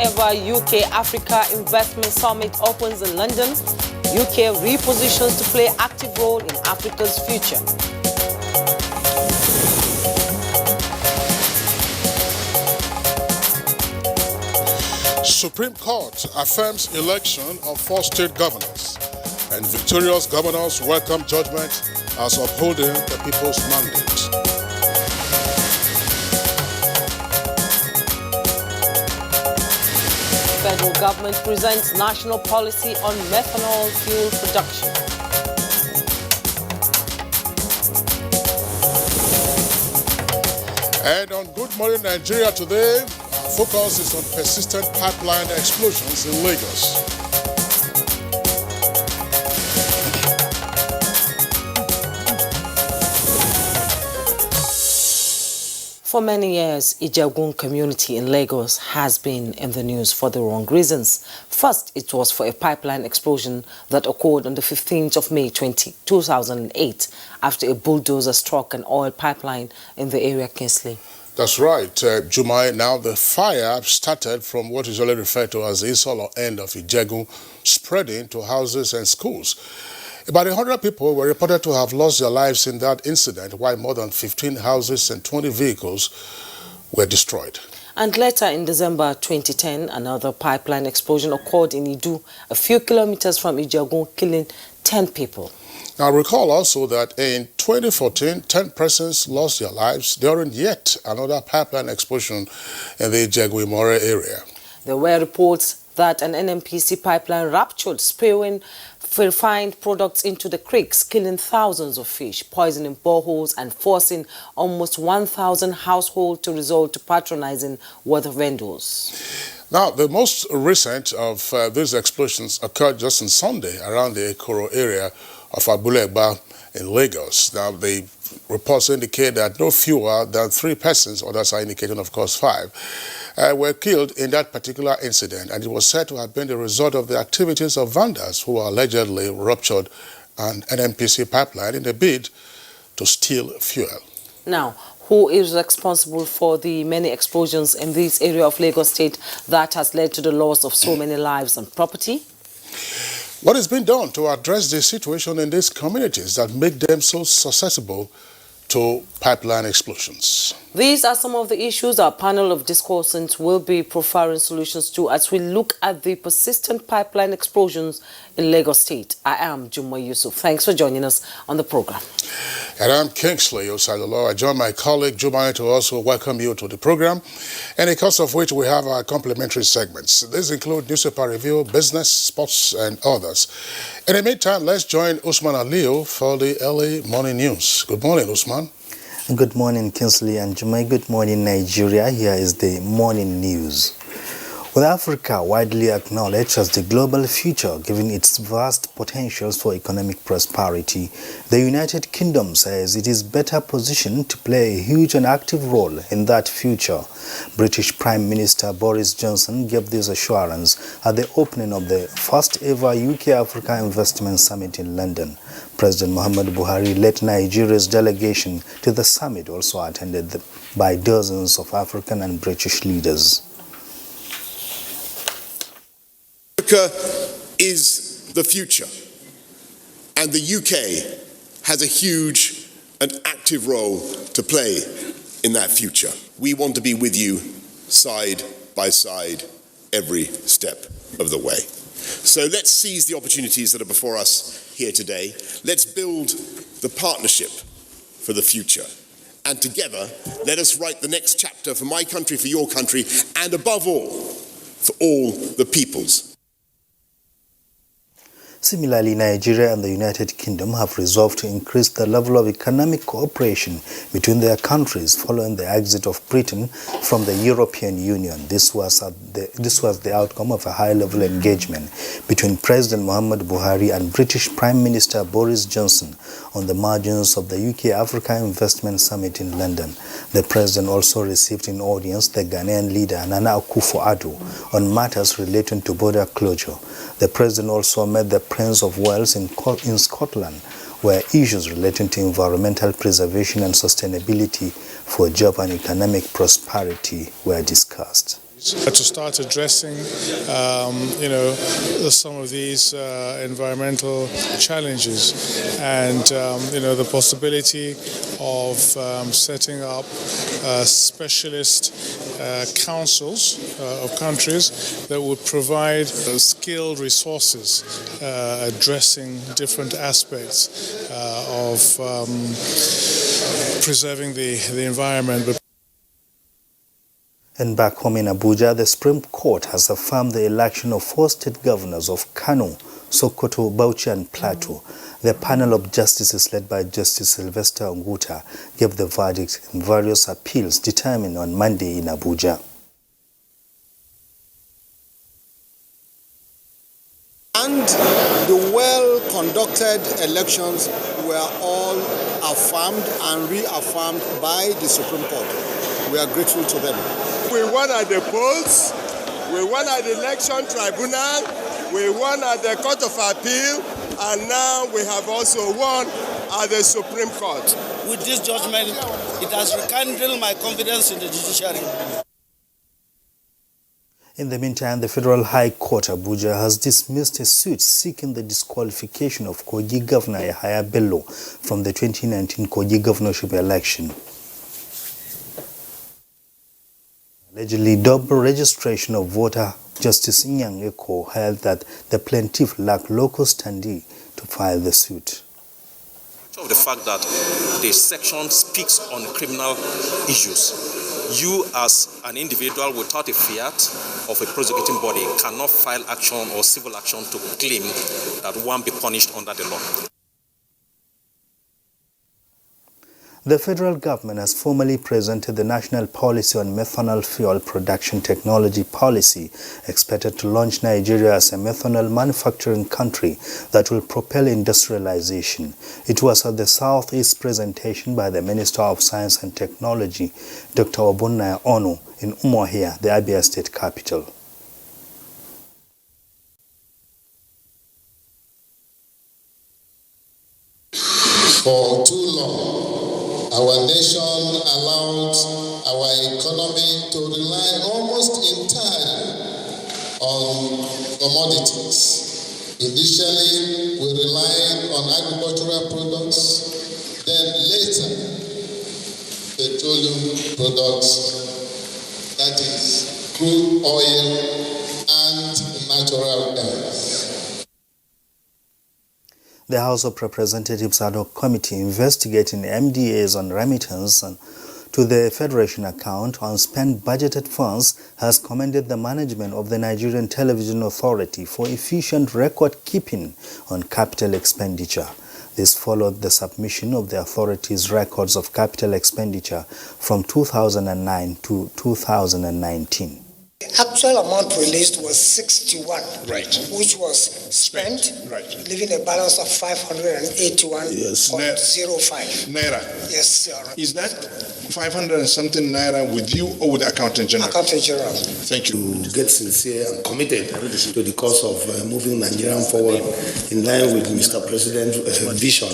ever UK Africa Investment Summit opens in London. UK repositions to play active role in Africa's future. Supreme Court affirms election of 4 state governors, and victorious governors welcome judgment as upholding the people's mandate. Federal government presents national policy on methanol fuel production. And on Good Morning Nigeria today, our focus is on persistent pipeline explosions in Lagos. For many years, Ijegun community in Lagos has been in the news for the wrong reasons. First, it was for a pipeline explosion that occurred on the 15th of May 2008 after a bulldozer struck an oil pipeline in the area Kingsley. That's right, Jumai. Now the fire started from what is usually referred to as the Isolo end of Ijegun, spreading to houses and schools. About 100 people were reported to have lost their lives in that incident, while more than 15 houses and 20 vehicles were destroyed. And later in December 2010, another pipeline explosion occurred in Idu, a few kilometers from Ijegun, killing 10 people. Now recall also that in 2014, 10 persons lost their lives during yet another pipeline explosion in the Ijegun-Imore area. There were reports that an NNPC pipeline ruptured, spewing refined products into the creeks, killing thousands of fish, poisoning boreholes, and forcing almost 1,000 households to resort to patronizing water vendors. Now, the most recent of these explosions occurred just on Sunday around the Ekoro area of Abulegba in Lagos. Now, the reports indicate that no fewer than 3 persons, others are indicating, of course, 5, were killed in that particular incident, and it was said to have been the result of the activities of vandals who allegedly ruptured an NNPC pipeline in a bid to steal fuel. Now, who is responsible for the many explosions in this area of Lagos State that has led to the loss of so many lives and property? What is being done to address the situation in these communities that make them so susceptible to pipeline explosions? These are some of the issues our panel of discussants will be profiling solutions to as we look at the persistent pipeline explosions in Lagos State. I am Jumwa Yusuf. Thanks for joining us on the program. And I'm Kingsley Osalolo. I join my colleague Jumai to also welcome you to the program, and because of which we have our complimentary segments. These include newspaper review, business, sports, and others. In the meantime, let's join Usman Aliu for the early morning news. Good morning, Usman. Good morning, Kingsley and Jumai. Good morning, Nigeria. Here is the morning news. With Africa widely acknowledged as the global future, given its vast potentials for economic prosperity, the United Kingdom says it is better positioned to play a huge and active role in that future. British Prime Minister Boris Johnson gave this assurance at the opening of the first ever UK-Africa Investment Summit in London. President Muhammadu Buhari led Nigeria's delegation to the summit, also attended by dozens of African and British leaders. Africa is the future, and the UK has a huge and active role to play in that future. We want to be with you side by side every step of the way. So let's seize the opportunities that are before us here today. Let's build the partnership for the future. And together, let us write the next chapter for my country, for your country, and above all, for all the peoples. Similarly, Nigeria and the United Kingdom have resolved to increase the level of economic cooperation between their countries following the exit of Britain from the European Union. This was the outcome of a high-level engagement between President Muhammadu Buhari and British Prime Minister Boris Johnson on the margins of the UK-Africa Investment Summit in London. The President also received in audience the Ghanaian leader Nana Akufo-Addo on matters relating to border closure. The President also met the Prince of Wales in Scotland, where issues relating to environmental preservation and sustainability for job and economic prosperity were discussed. To start addressing, some of these environmental challenges, and the possibility of setting up specialist councils of countries that would provide skilled resources addressing different aspects of preserving the environment. And back home in Abuja, the Supreme Court has affirmed the election of 4 state governors of Kano, Sokoto, Bauchi and Plateau. The panel of justices led by Justice Sylvester Onguta gave the verdict in various appeals determined on Monday in Abuja. And the well-conducted elections were all affirmed and reaffirmed by the Supreme Court. We are grateful to them. We won at the polls, we won at the election tribunal, we won at the Court of Appeal, and now we have also won at the Supreme Court. With this judgment, it has rekindled my confidence in the judiciary. In the meantime, the Federal High Court Abuja has dismissed a suit seeking the disqualification of Kogi Governor Yahaya Bello from the 2019 Kogi governorship election. Allegedly double registration of voter, Justice Inyang Eko held that the plaintiff lacked local standing to file the suit. Of the fact that the section speaks on criminal issues. You as an individual without a fiat of a prosecuting body cannot file action or civil action to claim that one be punished under the law. The federal government has formally presented the National Policy on Methanol Fuel Production Technology Policy, expected to launch Nigeria as a methanol manufacturing country that will propel industrialization. It was at the Southeast presentation by the Minister of Science and Technology, Dr. Obunnaya Onu, in Umuahia, the Abia State capital. For too long, our nation allowed our economy to rely almost entirely on commodities. Initially, we relied on agricultural products, then later, petroleum products, that is, crude oil and natural gas. The House of Representatives ad hoc committee investigating MDAs on remittance to the Federation account on spent budgeted funds has commended the management of the Nigerian Television Authority for efficient record keeping on capital expenditure. This followed the submission of the authority's records of capital expenditure from 2009 to 2019. The actual amount released was 61, right, which was spent, right, leaving a balance of 581.05 naira. Yes, sir. Is that 500 and something naira with you or with the Accountant General? Accountant General. Thank you. To get sincere and committed to the cause of moving Nigeria forward in line with Mr. President's vision.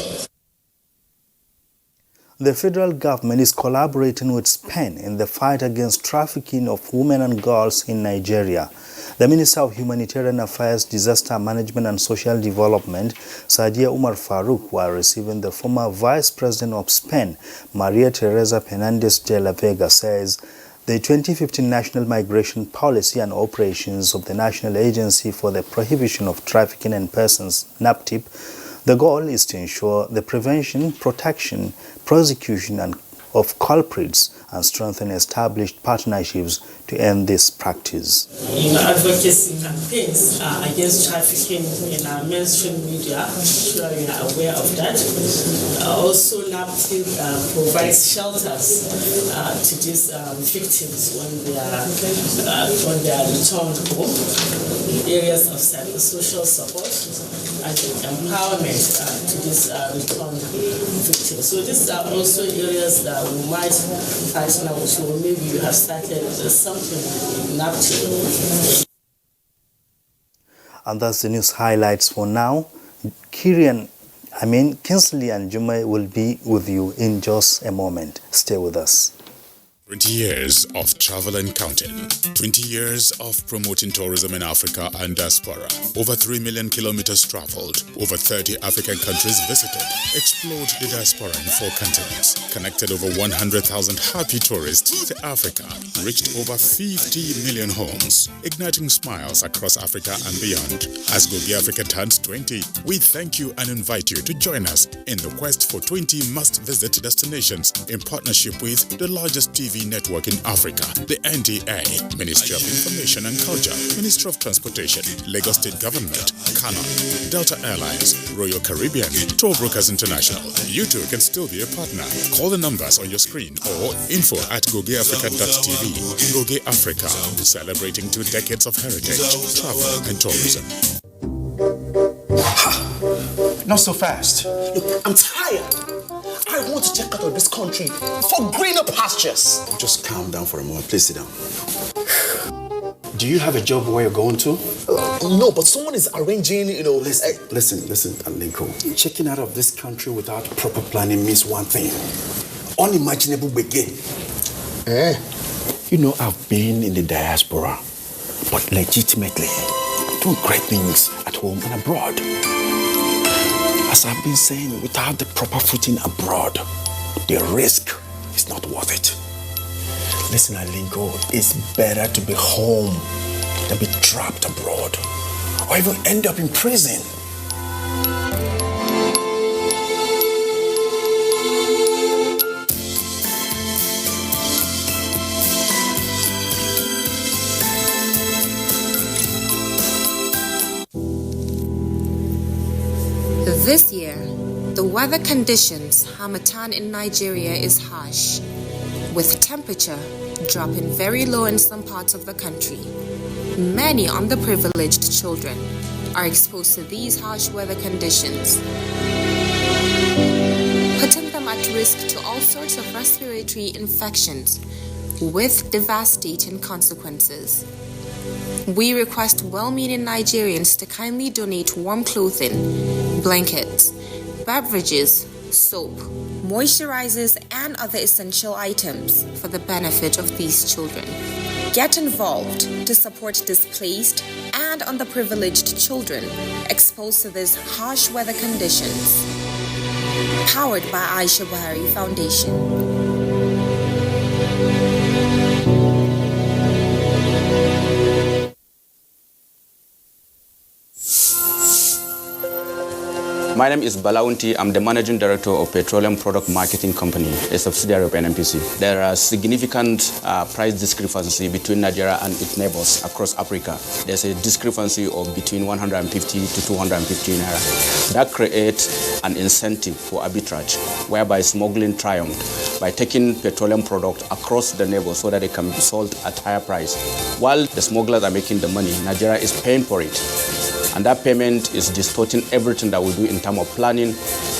The federal government is collaborating with Spain in the fight against trafficking of women and girls in Nigeria. The Minister of Humanitarian Affairs, Disaster Management and Social Development, Sadia Umar Farouk, while receiving the former Vice President of Spain, Maria Teresa Penandes de la Vega, says the 2015 National Migration Policy and Operations of the National Agency for the Prohibition of Trafficking in Persons, NAPTIP, the goal is to ensure the prevention, protection, prosecution of culprits and strengthen established partnerships to end this practice. In advocacy campaigns against trafficking in our mainstream media, I'm sure you are aware of that. Also, NAPTIP provides shelters to these victims when they are returned home, areas of social support and empowerment to these returned victims. So these are also areas that we might partner with you, or maybe you have started something in NAPTIP. And that's the news highlights for now. Kinsley and Jumai will be with you in just a moment. Stay with us. 20 years of travel and counting. 20 years of promoting tourism in Africa and diaspora. Over 3 million kilometers traveled. Over 30 African countries visited. Explored the diaspora in 4 continents. Connected over 100,000 happy tourists to Africa. Reached over 50 million homes. Igniting smiles across Africa and beyond. As Gogi Africa turns 20, we thank you and invite you to join us in the quest for 20 must-visit destinations in partnership with the largest TV network in Africa, the NTA, Ministry of Information and Culture, Ministry of Transportation, Lagos State Government, Canon, Delta Airlines, Royal Caribbean, Tour Brokers International. You too can still be a partner. Call the numbers on your screen or info@gogeafrica.tv. Goge Africa, celebrating 2 decades of heritage, travel and tourism. Not so fast. Look, I'm tired. I want to check out of this country for greener pastures. Just calm down for a moment. Please sit down. Do you have a job where you're going to? No, but someone is arranging, Listen, Alinko. Checking out of this country without proper planning means one thing. Unimaginable begin. You know, I've been in the diaspora, but legitimately doing great things at home and abroad. As I've been saying, without the proper footing abroad, the risk is not worth it. Listen, Alinko, it's better to be home than be trapped abroad or even end up in prison. This year, the weather conditions Harmattan in Nigeria is harsh, with temperature dropping very low in some parts of the country. Many underprivileged children are exposed to these harsh weather conditions, putting them at risk to all sorts of respiratory infections with devastating consequences. We request well-meaning Nigerians to kindly donate warm clothing, blankets, beverages, soap, moisturizers, and other essential items for the benefit of these children. Get involved to support displaced and underprivileged children exposed to these harsh weather conditions. Powered by Aisha Buhari Foundation. My name is Balaunti. I'm the Managing Director of Petroleum Product Marketing Company, a subsidiary of NNPC. There are significant price discrepancy between Nigeria and its neighbors across Africa. There's a discrepancy of between 150 to 250 naira. That creates an incentive for arbitrage, whereby smuggling triumphed by taking petroleum products across the neighbors so that they can be sold at higher price. While the smugglers are making the money, Nigeria is paying for it. And that payment is distorting everything that we do in terms of planning,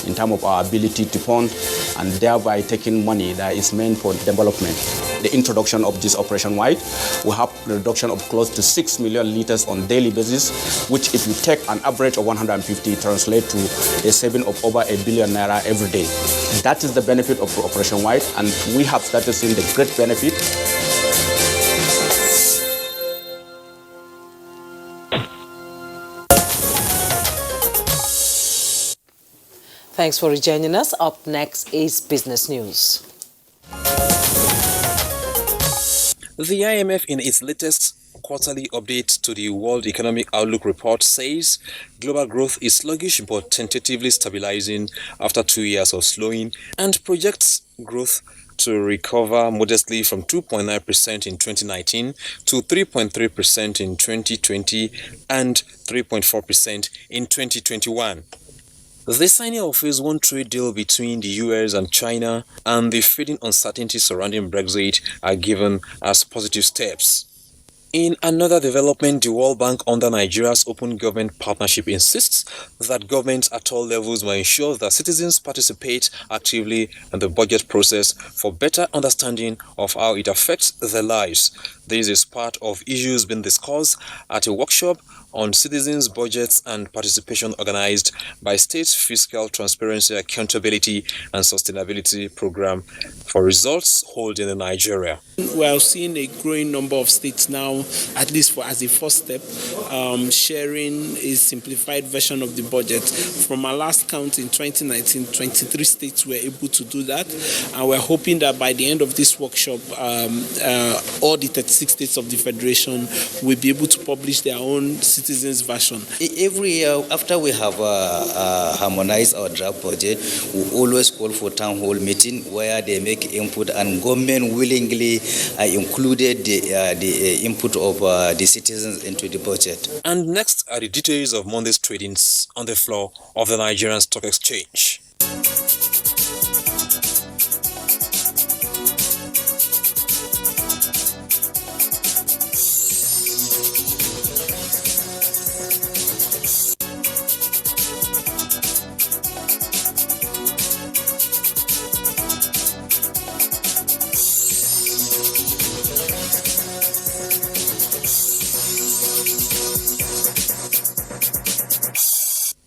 in terms of our ability to fund, and thereby taking money that is meant for development. The introduction of this Operation White will have a reduction of close to 6 million liters on daily basis, which if you take an average of 150, translate to a saving of over 1 billion naira every day. That is the benefit of Operation White, and we have started seeing the great benefit. Thanks for rejoining us. Up next is business news. The IMF, in its latest quarterly update to the World Economic Outlook report, says global growth is sluggish but tentatively stabilizing after 2 years of slowing, and projects growth to recover modestly from 2.9% in 2019 to 3.3% in 2020 and 3.4% in 2021. The signing of Phase 1 trade deal between the US and China and the fading uncertainty surrounding Brexit are given as positive steps. In another development, the World Bank, under Nigeria's Open Government Partnership, insists that governments at all levels will ensure that citizens participate actively in the budget process for better understanding of how it affects their lives. This is part of issues being discussed at a workshop on citizens' budgets and participation organized by State's Fiscal Transparency, Accountability and Sustainability Program for results holding in Nigeria. We are seeing a growing number of states now, at least as a first step, sharing a simplified version of the budget. From our last count in 2019, 23 states were able to do that, and we're hoping that by the end of this workshop, all the 36 states of the Federation will be able to publish their own citizens' version. Every year, after we have harmonized our draft budget, we always call for town hall meeting where they make input, and government willingly included the input of the citizens into the budget. And next are the details of Monday's tradings on the floor of the Nigerian Stock Exchange.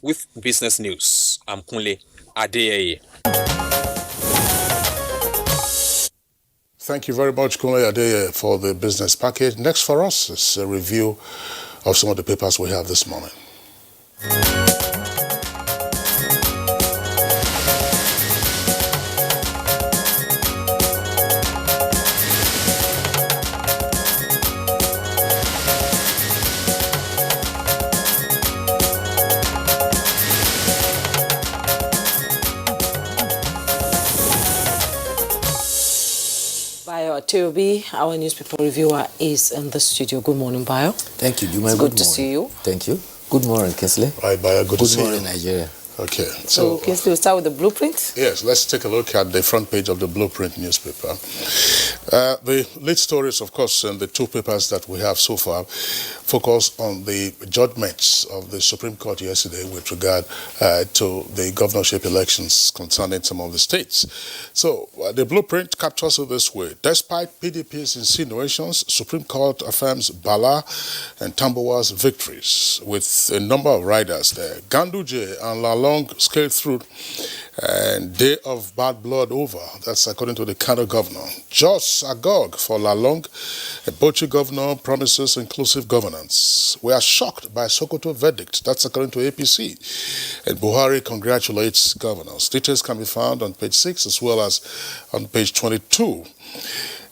With business news, I'm Kunle Adeyeye. Thank you very much, Kunle Adeyeye, for the business package. Next for us is a review of some of the papers we have this morning. Teobi, our newspaper reviewer, is in the studio. Good morning, Bayo. Thank you, Juma. It's good to see you. Thank you. Good morning, Kinsley. Right, Bayo. Good to see you. Good morning, Nigeria. Okay. So Kinsley, we'll start with the blueprint. Yes, let's take a look at the front page of the Blueprint newspaper. The lead stories, of course, and the two papers that we have so far focus on the judgments of the Supreme Court yesterday with regard to the governorship elections concerning some of the states. So the Blueprint captures it this way. Despite PDP's insinuations, Supreme Court affirms Bala and Tambuwa's victories with a number of riders there. Ganduje and Lalong scaled through, and day of bad blood over. That's according to the Kano governor. Jos Agog for Lalong, a Bauchi governor promises inclusive governance. We are shocked by Sokoto verdict. That's according to APC. And Buhari congratulates governors. Details can be found on page 6 as well as on page 22.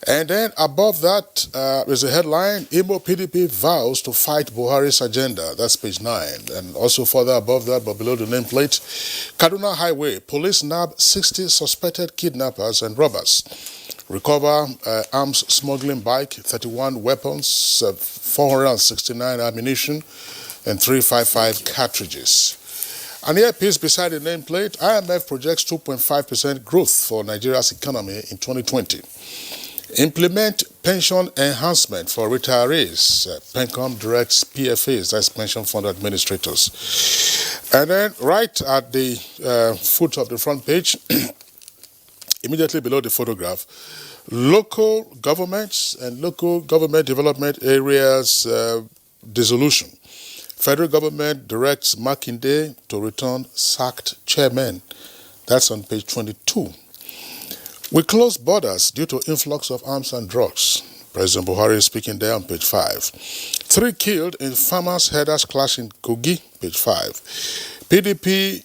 And then above that is a headline, Imo PDP vows to fight Buhari's agenda. That's page 9. And also further above that, but below the nameplate, Kaduna Highway, police nab 60 suspected kidnappers and robbers. Recover arms smuggling bike, 31 weapons, 469 ammunition, and 355 cartridges. An earpiece beside the nameplate, IMF projects 2.5% growth for Nigeria's economy in 2020. Implement pension enhancement for retirees. PENCOM directs PFAs, that's pension fund administrators. And then right at the foot of the front page, immediately below the photograph, local governments and local government development areas dissolution. Federal government directs Makinde to return sacked chairman. That's on page 22. We close borders due to influx of arms and drugs. President Buhari is speaking there on page 5. 3 killed in farmers' herders clash in Kogi, page 5. PDP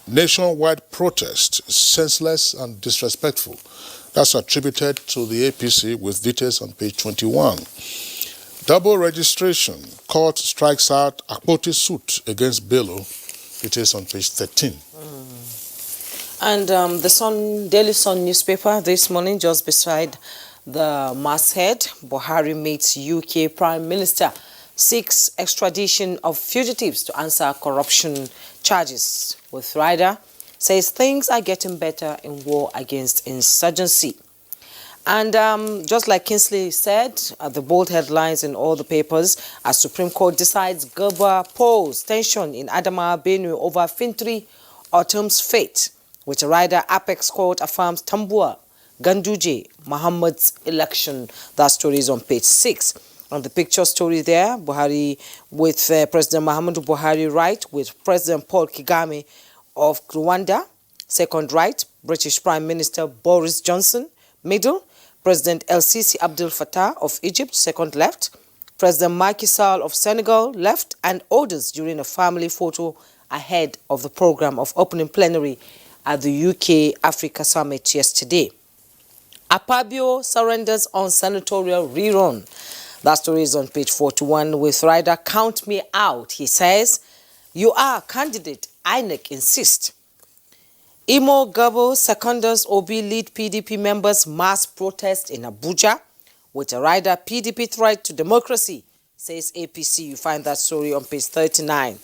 nationwide protest, senseless and disrespectful. That's attributed to the APC with details on page 21. Double registration, court strikes out Akpoti suit against Bello. Details on page 13. And the Daily Sun newspaper this morning, just beside the masthead, Buhari meets UK Prime Minister, seeks extradition of fugitives to answer corruption charges. With Rider, says things are getting better in war against insurgency. And just like Kinsley said, the bold headlines in all the papers, as Supreme Court decides Gerber polls tension in Adamawa Benue over Fintri Autumn's fate. With a Rider, Apex Court affirms Tambuwa, Ganduje, Muhammad's election. That story is on page 6. On the picture story there, Buhari with President Muhammadu Buhari right, with President Paul Kagame of Rwanda. Second right, British Prime Minister Boris Johnson. Middle, President El Sisi Abdel Fattah of Egypt. Second left, President Macky Sall of Senegal left, and others during a family photo ahead of the program of opening plenary at the UK Africa Summit yesterday. Akpabio surrenders on senatorial rerun. That story is on page 41 with rider Count Me Out. He says, "You are candidate, INEC insist." Imo Gabo seconders Obi lead PDP members mass protest in Abuja with a rider PDP threat to democracy, says APC. You find that story on page 39.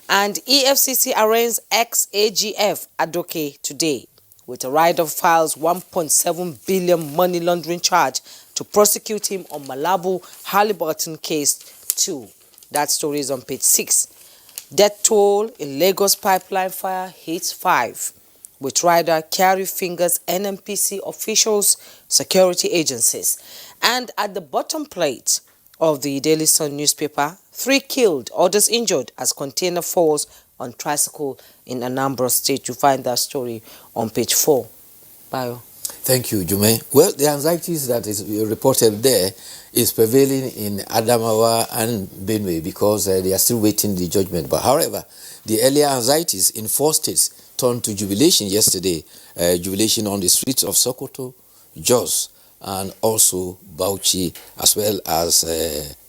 And EFCC arraigns ex-AGF Adoke today with a rider files 1.7 billion money laundering charge to prosecute him on Malabo Halliburton case 2. That story is on page 6. Death toll in Lagos pipeline fire hits 5. With rider carry fingers NMPC officials, security agencies. And at the bottom plate of the Daily Sun newspaper, 3 killed, others injured as container falls on tricycle in Anambra State. You find that story on page 4. Bayo. Thank you, Jume. Well, the anxieties that is reported there is prevailing in Adamawa and Benue because they are still waiting the judgment. But however, the earlier anxieties in 4 states turned to jubilation yesterday. Jubilation on the streets of Sokoto, Jos, and also Bauchi, as well as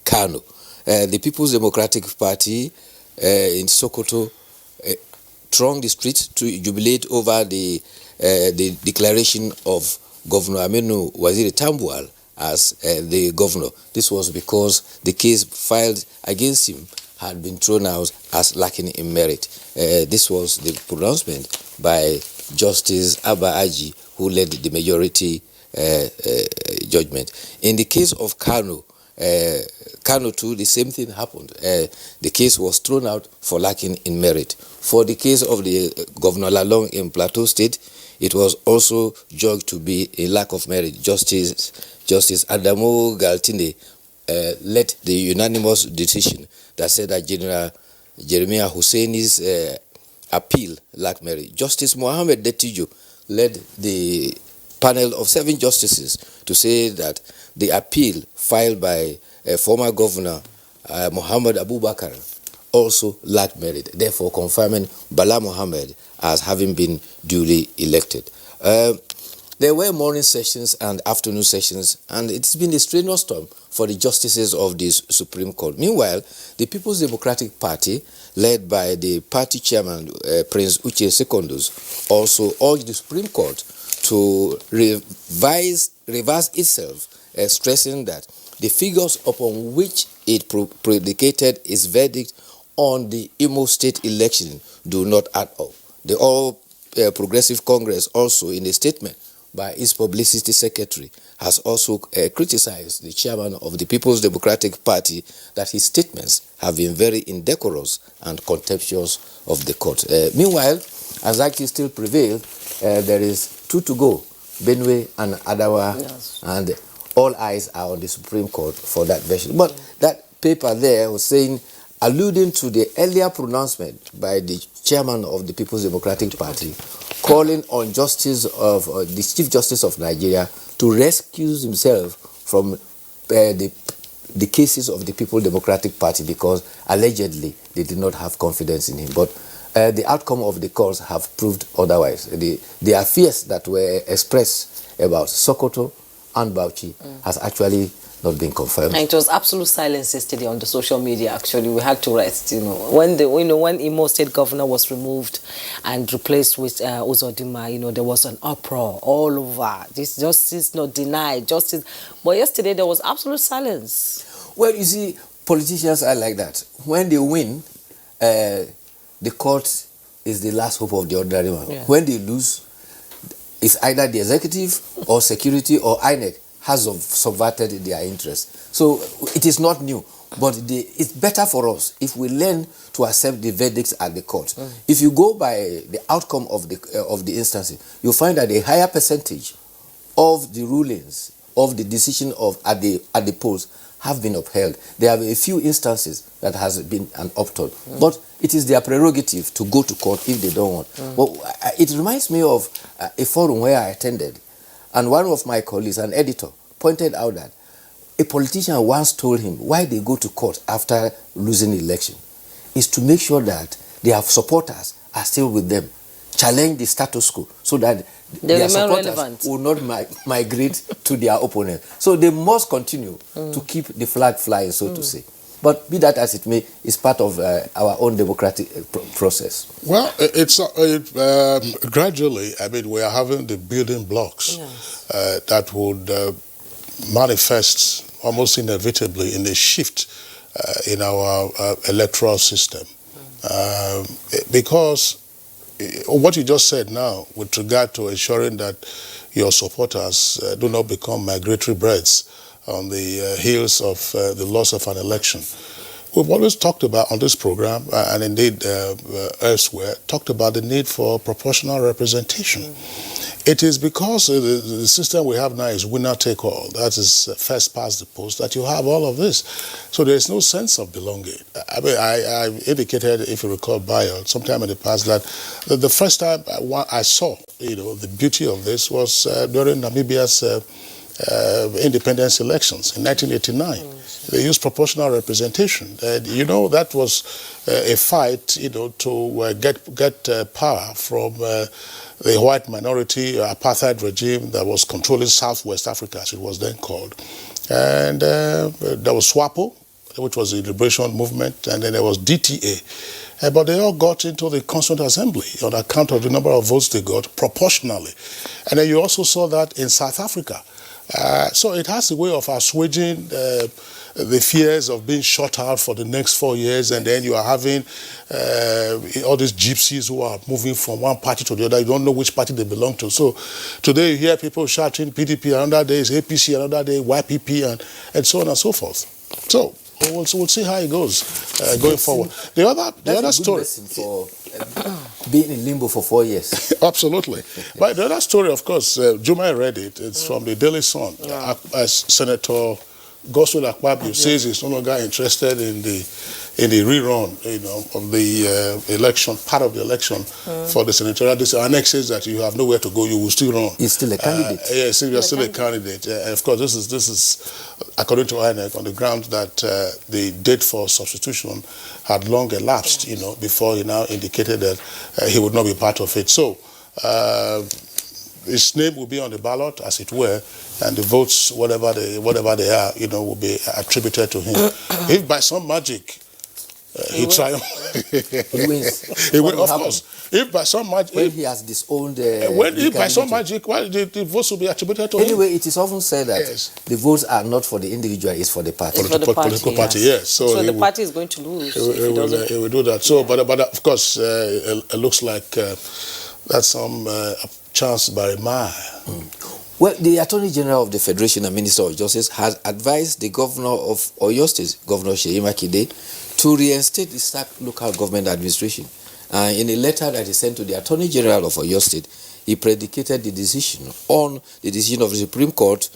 Kano. The People's Democratic Party in Sokoto thronged the streets to jubilate over the declaration of Governor Aminu Waziri Tambuwal as the governor. This was because the case filed against him had been thrown out as lacking in merit. This was the pronouncement by Justice Abba Aji, who led the majority judgment. In the case of Kano, Kano too, the same thing happened. The case was thrown out for lacking in merit. For the case of the Governor Lalong in Plateau State, it was also judged to be a lack of merit. Justice Adamu Galtine led the unanimous decision that said that General Jeremiah Husseini's appeal lacked merit. Justice Mohammed Detijo led the panel of 7 justices to say that the appeal filed by former Governor Muhammad Abubakar also lacked merit, therefore confirming Bala Mohammed as having been duly elected. There were morning sessions and afternoon sessions, and it's been a strenuous term for the justices of this Supreme Court. Meanwhile, the People's Democratic Party, led by the party chairman, Prince Uche Secondus, also urged the Supreme Court to reverse itself, stressing that the figures upon which it predicated its verdict on the Imo State election do not add up. The All Progressive Congress also, in a statement by its publicity secretary, has also criticized the chairman of the People's Democratic Party that his statements have been very indecorous and contemptuous of the court. Meanwhile, anxiety still prevailed. There is 2 to go, Benue and Adawa, yes, and all eyes are on the Supreme Court for that version. But that paper there was saying, alluding to the earlier pronouncement by the chairman of the People's Democratic Party, calling on the Chief Justice of Nigeria to rescue himself from the cases of the People's Democratic Party because allegedly they did not have confidence in him. But the outcome of the courts have proved otherwise. The fears that were expressed about Sokoto and Bauchi has actually not been confirmed. And it was absolute silence yesterday on the social media. Actually, we had to rest. When Imo State Governor was removed and replaced with Uzodinma, there was an uproar all over. This justice not denied, justice. But yesterday there was absolute silence. Well, you see, politicians are like that. When they win, the court is the last hope of the ordinary man. Yeah. When they lose, it's either the executive or security or INEC has subverted their interests. So it is not new, but it's better for us if we learn to accept the verdicts at the court. If you go by the outcome of the instances, you'll find that a higher percentage of the rulings of the decision at the polls have been upheld. There are a few instances that has been an opt-out. But it is their prerogative to go to court if they don't want. But it reminds me of a forum where I attended, and one of my colleagues, an editor, pointed out that a politician once told him why they go to court after losing the election is to make sure that their supporters are still with them, challenge the status quo so that their supporters will not migrate to their opponent. So they must continue to keep the flag flying, so to say. But be that as it may, it's part of our own democratic process. Well, it's gradually, I mean, we are having the building blocks that would manifest almost inevitably in a shift in our electoral system. Because what you just said now with regard to ensuring that your supporters do not become migratory birds on the heels of the loss of an election. We've always talked about on this program, and indeed elsewhere, talked about the need for proportional representation. It is because the system we have now is winner take all, that is first past the post, that you have all of this. So there is no sense of belonging. I mean, I indicated, if you recall, Bayo, sometime in the past, that the first time I saw, the beauty of this was during Namibia's independence elections in 1989. They used proportional representation. That was a fight, to get power from the white minority apartheid regime that was controlling Southwest Africa, as it was then called. And there was SWAPO, which was the liberation movement, and then there was DTA. But they all got into the Constituent Assembly on account of the number of votes they got proportionally. And then you also saw that in South Africa. So it has a way of assuaging the fears of being shut out for the next 4 years, and then you are having all these gypsies who are moving from one party to the other. You don't know which party they belong to. So today you hear people shouting PDP, another day is APC, another day YPP, and so on and so forth. So we'll see how it goes going forward. The other story for being in limbo for 4 years. Absolutely. But the other story, of course, Juma read it. It's from the Daily Sun. Senator Godswill Akpabio says he's no longer interested in the rerun, of the election, part of the election for the senatorial. This annexes that you have nowhere to go, you will still run. He's still a candidate. Yes, you're still a candidate. Of course, this is according to INEC on the ground that the date for substitution had long elapsed, before he now indicated that he would not be part of it. So his name will be on the ballot, as it were, and the votes, whatever they are, will be attributed to him. If by some magic he triumphs, he wins. He will, of course. If by some magic, when he has disowned, if by some magic, the votes will be attributed to him. Anyway, it is often said that the votes are not for the individual; it's for the party. For the political party, yes. So the party is going to lose. He will do that. So, but of course, it looks like that's some chance by a mile. Well, the Attorney General of the Federation and Minister of Justice has advised the Governor of Oyo State, Governor Seyi Makinde, to reinstate the sacked local government administration. In a letter that he sent to the Attorney General of Oyo State, he predicated the decision on the decision of the Supreme Court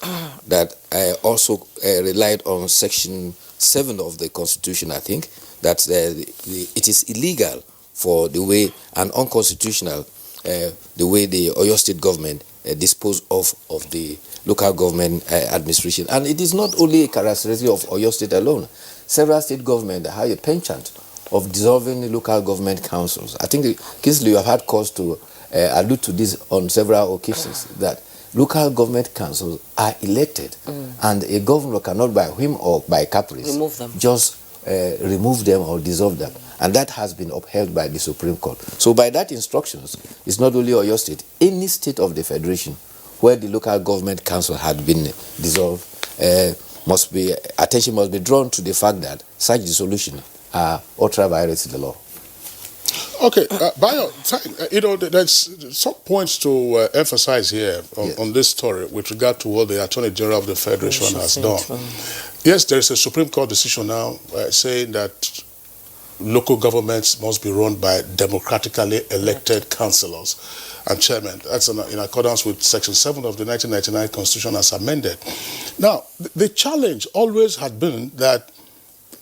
that also relied on Section 7 of the Constitution, I think, that it is illegal for the way, and unconstitutional, the way the Oyo State government dispose of the local government administration. And it is not only a characteristic of Oyo State alone. Several state governments have a penchant of dissolving the local government councils. I think, Kingsley, you have had cause to allude to this on several occasions, that local government councils are elected, and a governor cannot, by whim or by caprice, remove them. Just remove them or dissolve them. And that has been upheld by the Supreme Court. So by that instructions, it's not only Oyo State, any state of the Federation where the local government council had been dissolved, attention must be drawn to the fact that such dissolution are ultra violates the law. Okay, Bayo, there's some points to emphasize here on this story with regard to what the Attorney General of the Federation has done. Yes, there is a Supreme Court decision now saying that local governments must be run by democratically elected councillors and chairmen. That's in accordance with Section 7 of the 1999 Constitution as amended. Now, the challenge always had been that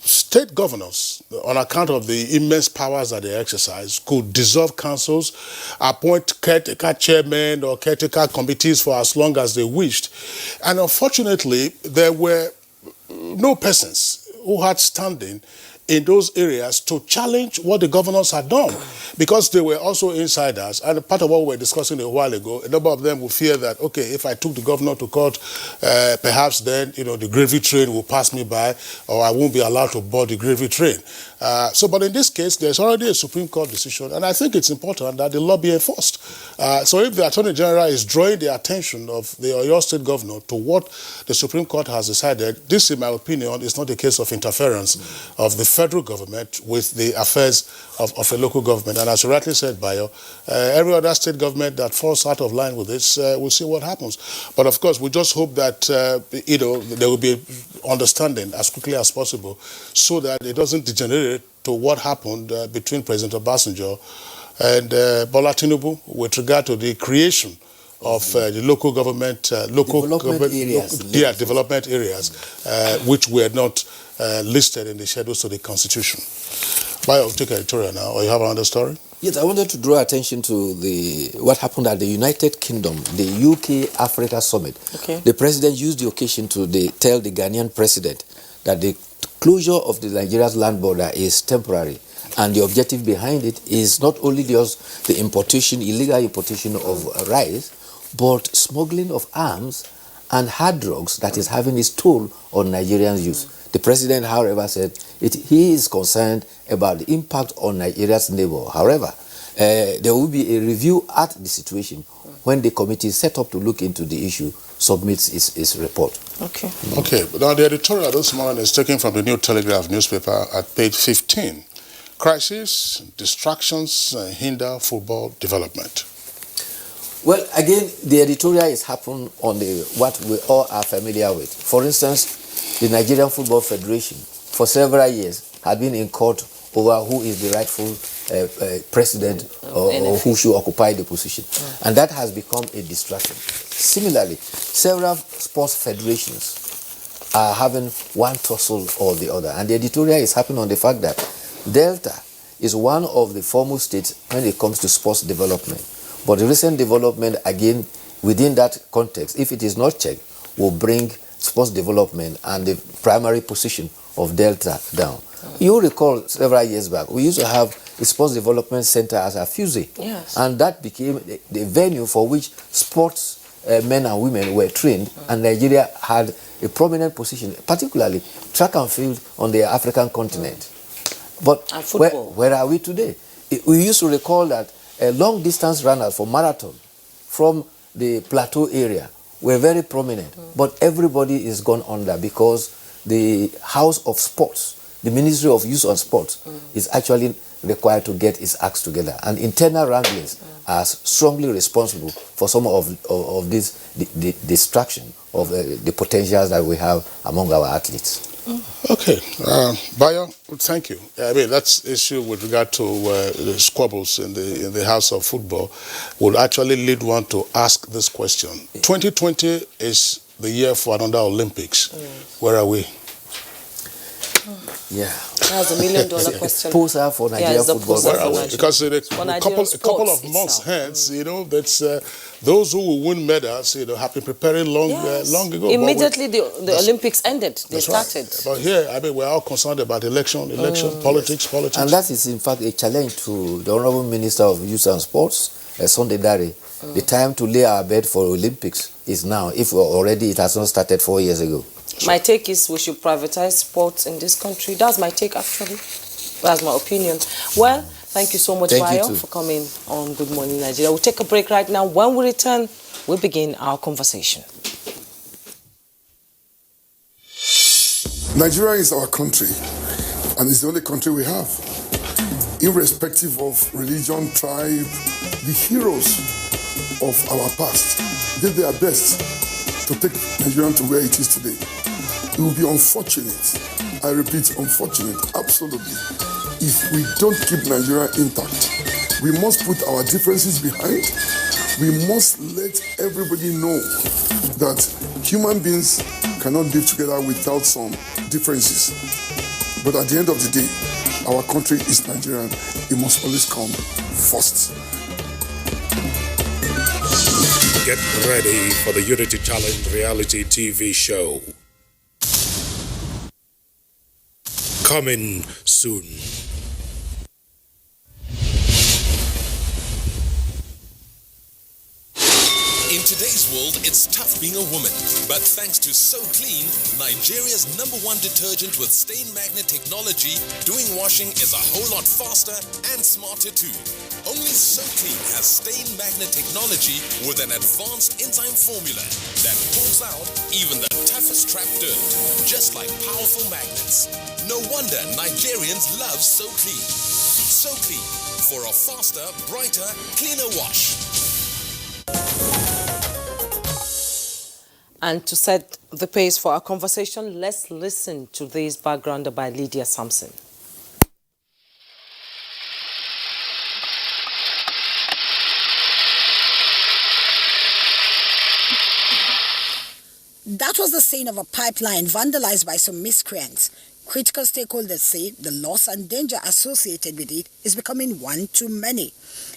state governors, on account of the immense powers that they exercise, could dissolve councils, appoint caretaker chairmen or caretaker committees for as long as they wished. And unfortunately, there were no persons who had standing in those areas to challenge what the governors had done, because they were also insiders. And part of what we were discussing a while ago, a number of them would fear that, okay, if I took the governor to court, perhaps then, the gravy train will pass me by, or I won't be allowed to board the gravy train. But in this case, there's already a Supreme Court decision, and I think it's important that the law be enforced. So if the Attorney General is drawing the attention of the Oyo State Governor to what the Supreme Court has decided, this, in my opinion, is not a case of interference of the federal government with the affairs of a local government. And as you rightly said, Bayo, every other state government that falls out of line with this, we'll see what happens. But of course, we just hope that, there will be understanding as quickly as possible so that it doesn't degenerate to what happened between President Obasanjo and Bola Tinubu with regard to the creation of the local government, development areas, which were not listed in the schedules of the Constitution. Bayo, take editorial now, or you have another story? Yes, I wanted to draw attention to what happened at the United Kingdom, the UK Africa Summit. Okay. The president used the occasion to tell the Ghanaian president that the closure of the Nigeria's land border is temporary, and the objective behind it is not only just the illegal importation of rice, but smuggling of arms and hard drugs that is having its toll on Nigerians' youth. The president, however, said he is concerned about the impact on Nigeria's neighbor. However, there will be a review at the situation when the committee set up to look into the issue submits its report. Okay. Okay, now the editorial this morning is taken from the New Telegraph newspaper at page 15. Crisis, distractions hinder football development. Well, again, the editorial is happening on what we all are familiar with. For instance, the Nigerian Football Federation, for several years, had been in court over who is the rightful president or who should occupy the position. And that has become a distraction. Similarly, several sports federations are having one tussle or the other. And the editorial is happening on the fact that Delta is one of the foremost states when it comes to sports development. But the recent development, again, within that context, if it is not checked, will bring sports development and the primary position of Delta down. You recall several years back, we used to have a sports development center as a fuse. Yes. And that became the venue for which sports men and women were trained, and Nigeria had a prominent position, particularly track and field on the African continent. But where are we today? We used to recall that long distance runners for marathon from the plateau area were very prominent, but everybody is gone under because the House of Sports, the Ministry of Youth and Sports, is actually required to get its acts together. And internal wranglings are strongly responsible for some of this distraction of the potentials that we have among our athletes. Okay, Bayo, thank you. I mean, that's issue with regard to the squabbles in the House of Football would actually lead one to ask this question. 2020 is the year for another Olympics. Where are we? Yeah. That's $1 million question. Poser for Nigeria football. Where are we? Because in a couple of months hence, that's those who will win medals, have been preparing long ago. Immediately the Olympics ended, they started. Right. But here, I mean, we're all concerned about election, politics. And that is in fact a challenge to the Honorable Minister of Youth and Sports, Sunday Dare. The time to lay our bed for Olympics is now, if it has not started 4 years ago. My take is we should privatize sports in this country. That's my take, actually. That's my opinion. Well, thank you so much, Bayo, for coming on Good Morning Nigeria. We'll take a break right now. When we return, we'll begin our conversation. Nigeria is our country, and it's the only country we have. Irrespective of religion, tribe, the heroes of our past did their best to take Nigeria to where it is today. It would be unfortunate, I repeat, unfortunate, absolutely, if we don't keep Nigeria intact. We must put our differences behind. We must let everybody know that human beings cannot live together without some differences. But at the end of the day, our country is Nigerian. It must always come first. Get ready for the Unity Challenge reality TV show. Coming soon. In today's world, it's tough being a woman. But thanks to So Clean, Nigeria's #1 detergent with stain magnet technology, doing washing is a whole lot faster and smarter too. Only So Clean has stain magnet technology with an advanced enzyme formula that pulls out even the toughest trapped dirt, just like powerful magnets. No wonder Nigerians love So Clean. So Clean, for a faster, brighter, cleaner wash. And to set the pace for our conversation, let's listen to this backgrounder by Lydia Sampson. That was the scene of a pipeline vandalized by some miscreants. Critical stakeholders say the loss and danger associated with it is becoming one too many.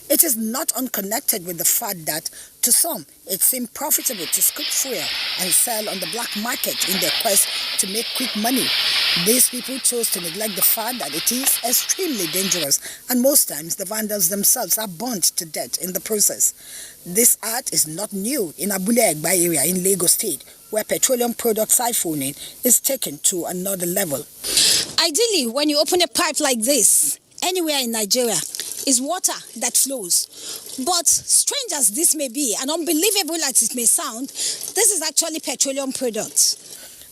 It is not unconnected with the fact that, to some, it seemed profitable to scoop fuel and sell on the black market in their quest to make quick money. These people chose to neglect the fact that it is extremely dangerous, and most times the vandals themselves are burnt to death in the process. This act is not new in Abule Egba area in Lagos State, where petroleum product siphoning is taken to another level. Ideally, when you open a pipe like this, anywhere in Nigeria, is water that flows. But strange as this may be, and unbelievable as it may sound, this is actually petroleum products.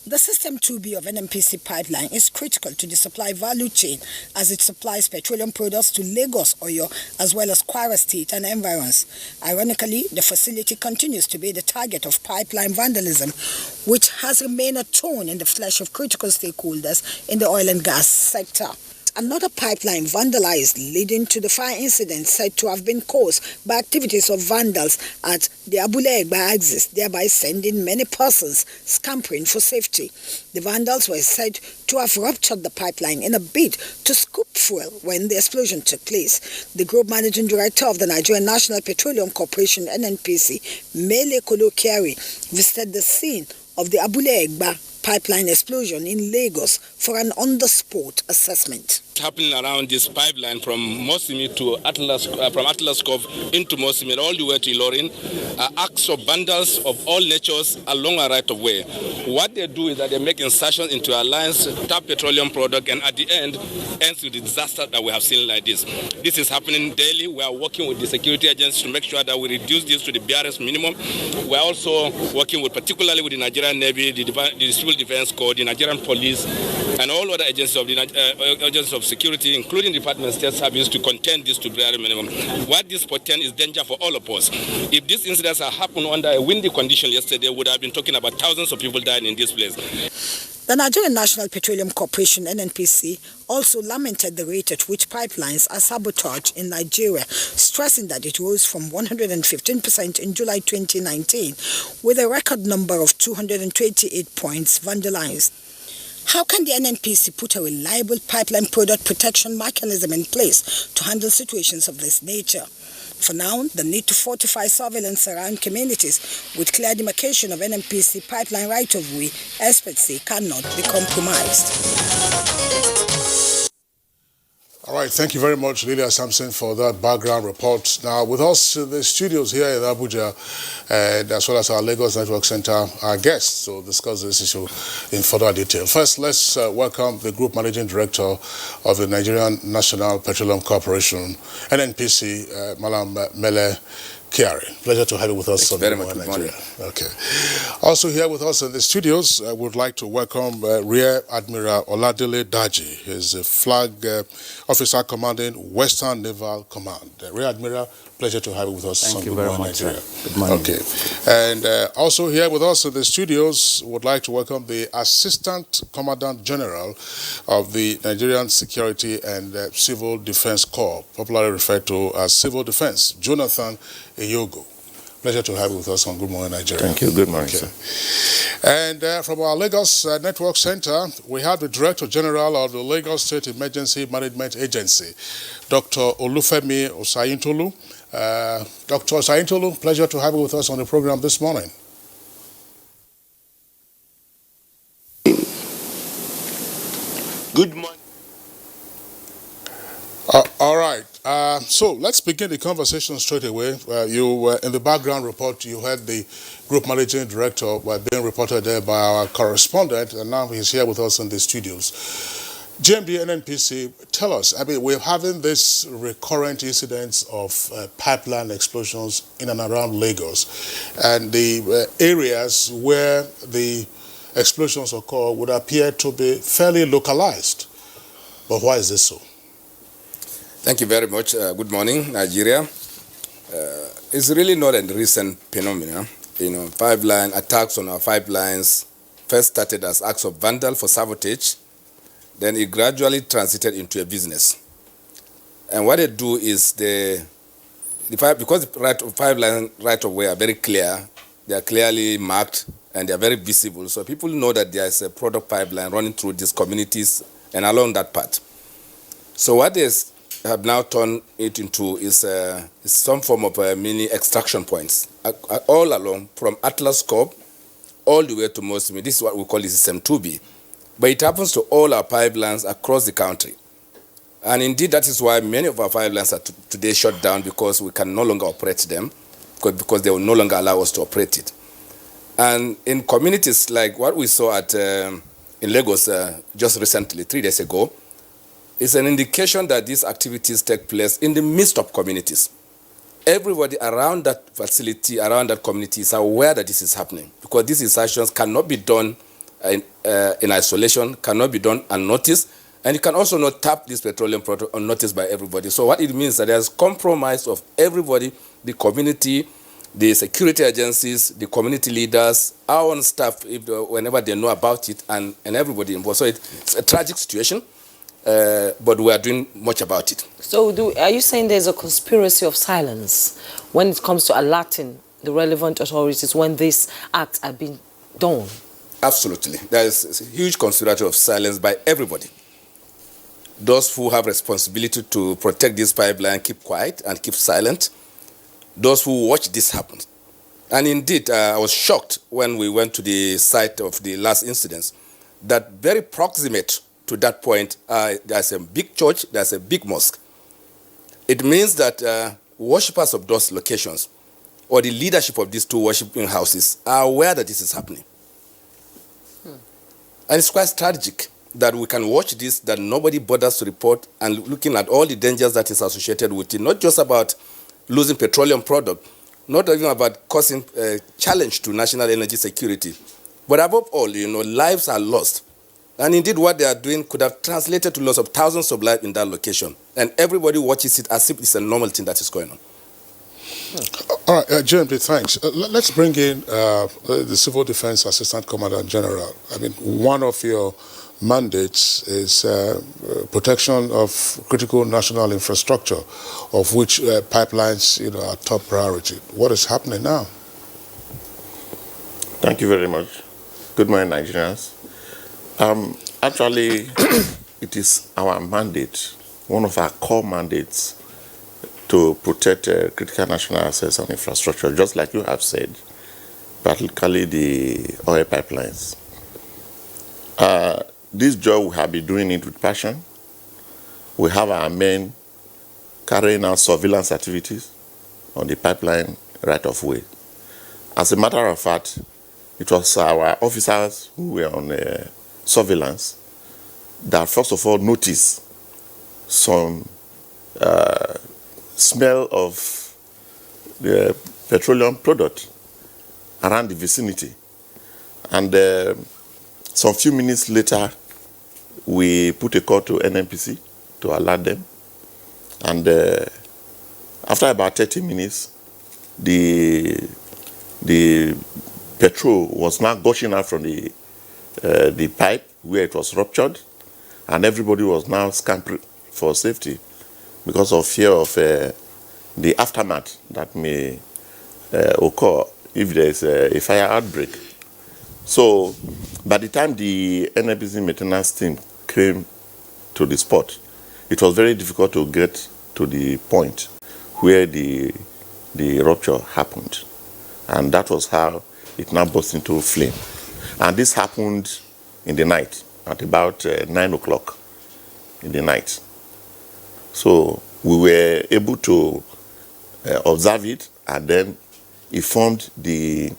The System 2B of NNPC pipeline is critical to the supply value chain as it supplies petroleum products to Lagos, Oyo, as well as Kwara State and environs. Ironically, the facility continues to be the target of pipeline vandalism, which has remained a thorn in the flesh of critical stakeholders in the oil and gas sector. Another pipeline vandalized, leading to the fire incident said to have been caused by activities of vandals at the Abule Egba axis, thereby sending many persons scampering for safety. The vandals were said to have ruptured the pipeline in a bid to scoop fuel when the explosion took place. The group managing director of the Nigerian National Petroleum Corporation, NNPC, Mele Kolo Kiari, visited the scene of the Abule Egba pipeline explosion in Lagos for an on-the-spot assessment. Happening around this pipeline from Mosimi to Atlas, from Atlas Cove into Mosimi, all the way to Ilorin, acts of vandals of all natures along a right of way. What they do is that they make insertions into our lines, tap petroleum product, and at the end, ends with the disaster that we have seen like this. This is happening daily. We are working with the security agencies to make sure that we reduce this to the barest minimum. We are also working with, particularly with the Nigerian Navy, the Civil Defense Corps, the Nigerian Police, and all other agencies of the security, including the Department of State Service, to contain this to bare minimum. What this portends is danger for all of us. If these incidents had happened under a windy condition yesterday, we would have been talking about thousands of people dying in this place. The Nigerian National Petroleum Corporation, NNPC, also lamented the rate at which pipelines are sabotaged in Nigeria, stressing that it rose from 115% in July 2019, with a record number of 228 points vandalized. How can the NNPC put a reliable pipeline product protection mechanism in place to handle situations of this nature? For now, the need to fortify surveillance around communities with clear demarcation of NNPC pipeline right-of-way, experts say, cannot be compromised. All right, thank you very much, Lydia Sampson, for that background report. Now, with us in the studios here in Abuja, and as well as our Lagos Network Center, our guests to discuss this issue in further detail. First, let's welcome the Group Managing Director of the Nigerian National Petroleum Corporation, NNPC, Malam Mele Kiari. Pleasure to have you with us. Thanks very much. Nigeria. Okay. Also here with us in the studios, I would like to welcome Rear Admiral Oladele Daji. He's a flag officer commanding Western Naval Command. Rear Admiral, Pleasure to have you with us. Thank you very much, sir. Good morning. Okay. And also here with us in the studios, would like to welcome the Assistant Commandant General of the Nigerian Security and Civil Defense Corps, popularly referred to as Civil Defense, Jonathan Eyogo. Pleasure to have you with us on Good Morning Nigeria. Thank you. Good morning, sir. And from our Lagos Network Center, we have the Director General of the Lagos State Emergency Management Agency, Dr. Olufemi Osayintolu. Dr. Osayintolu, pleasure to have you with us on the program this morning. Good morning. All right. So let's begin the conversation straight away. In the background report, you heard the Group Managing Director being reported there by our correspondent, and now he's here with us in the studios. GMD NNPC, tell us, I mean, we're having this recurrent incidents of pipeline explosions in and around Lagos, and the areas where the explosions occur would appear to be fairly localized. But why is this so? Thank you very much. Good morning, Nigeria. It's really not a recent phenomenon. Pipeline attacks on our pipelines first started as acts of vandal for sabotage. Then it gradually transited into a business. And what they do is because the pipeline right of way are very clear, they are clearly marked and they are very visible. So people know that there is a product pipeline running through these communities and along that path. So what they have now turned it into is some form of mini extraction points all along from Atlas Corp all the way to Mosimi. This is what we call System 2B. But it happens to all our pipelines across the country. And indeed, that is why many of our pipelines are today shut down, because we can no longer operate them, because they will no longer allow us to operate it. And in communities like what we saw in Lagos just recently, 3 days ago, is an indication that these activities take place in the midst of communities. Everybody around that facility, around that community is aware that this is happening, because these actions cannot be done in isolation, cannot be done unnoticed, and you can also not tap this petroleum product unnoticed by everybody. So what it means is that there's compromise of everybody, the community, the security agencies, the community leaders, our own staff, whenever they know about it, and everybody involved. So it's a tragic situation, but we are doing much about it. So are you saying there's a conspiracy of silence when it comes to alerting the relevant authorities when these acts are being done? Absolutely. There is a huge conspiracy of silence by everybody. Those who have responsibility to protect this pipeline keep quiet and keep silent. Those who watch this happen. And indeed, I was shocked when we went to the site of the last incidents that very proximate to that point, there's a big church, there's a big mosque. It means that worshippers of those locations or the leadership of these two worshiping houses are aware that this is happening. And it's quite strategic that we can watch this, that nobody bothers to report, and looking at all the dangers that is associated with it, not just about losing petroleum product, not even about causing a challenge to national energy security, but above all, lives are lost. And indeed, what they are doing could have translated to loss of thousands of lives in that location. And everybody watches it as if it's a normal thing that is going on. All right, GMD, thanks. Let's bring in the Civil Defense Assistant Commandant General. I mean, one of your mandates is protection of critical national infrastructure, of which pipelines, are top priority. What is happening now? Thank you very much. Good morning, Nigerians. Actually, it is our mandate, one of our core mandates, to protect critical national assets and infrastructure, just like you have said, particularly the oil pipelines. This job, we have been doing it with passion. We have our men carrying out surveillance activities on the pipeline right of way. As a matter of fact, it was our officers who were on surveillance that first of all noticed some smell of the petroleum product around the vicinity. And some few minutes later, we put a call to NNPC to alert them. And After about 30 minutes, the petrol was now gushing out from the pipe where it was ruptured, and everybody was now scampering for safety because of fear of the aftermath that may occur if there is a fire outbreak. So by the time the NNPC maintenance team came to the spot, it was very difficult to get to the point where the rupture happened. And that was how it now burst into flame. And this happened in the night, at about 9 o'clock in the night. So we were able to observe it, and then informed the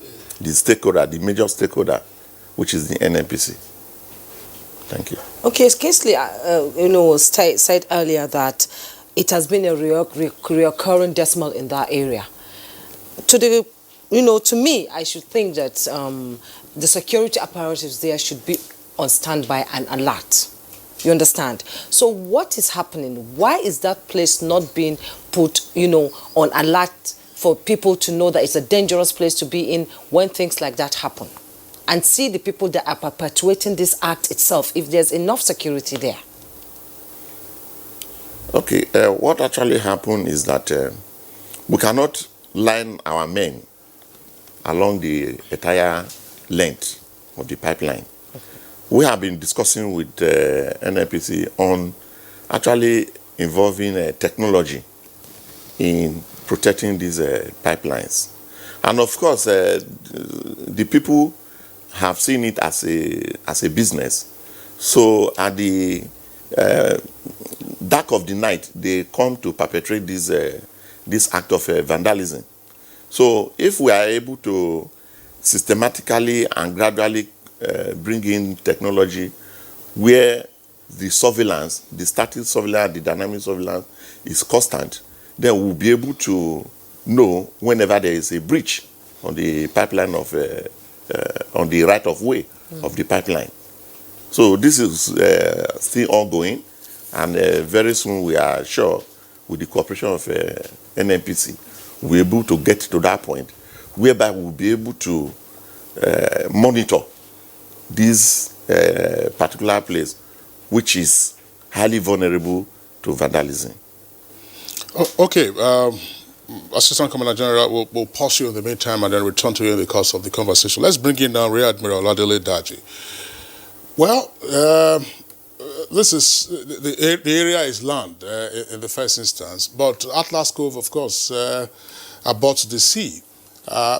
stakeholder, the major stakeholder, which is the NNPC. Thank you. Okay, Kingsley, said earlier that it has been a recurring decimal in that area. To me, I should think that the security apparatus there should be on standby and alert. You understand? So what is happening? Why is that place not being put, on alert for people to know that it's a dangerous place to be in when things like that happen? And see the people that are perpetuating this act itself, if there's enough security there. Okay, what actually happened is that we cannot line our men along the entire length of the pipeline. We have been discussing with NNPC on actually involving technology in protecting these pipelines. And of course, the people have seen it as a business. So at the dark of the night, they come to perpetrate this act of vandalism. So if we are able to systematically and gradually bring in technology where the surveillance, the static surveillance, the dynamic surveillance is constant, then we'll be able to know whenever there is a breach on the pipeline of on the right of way of the pipeline. So this is still ongoing, and very soon we are sure, with the cooperation of NNPC, we'll be able to get to that point whereby we'll be able to monitor this particular place, which is highly vulnerable to vandalism. Okay, Assistant Commander General, we'll pause you in the meantime and then return to you in the course of the conversation. Let's bring in now Rear Admiral Adele Daji. Well, this is the area is land in the first instance, but Atlas Cove, of course, abuts the sea.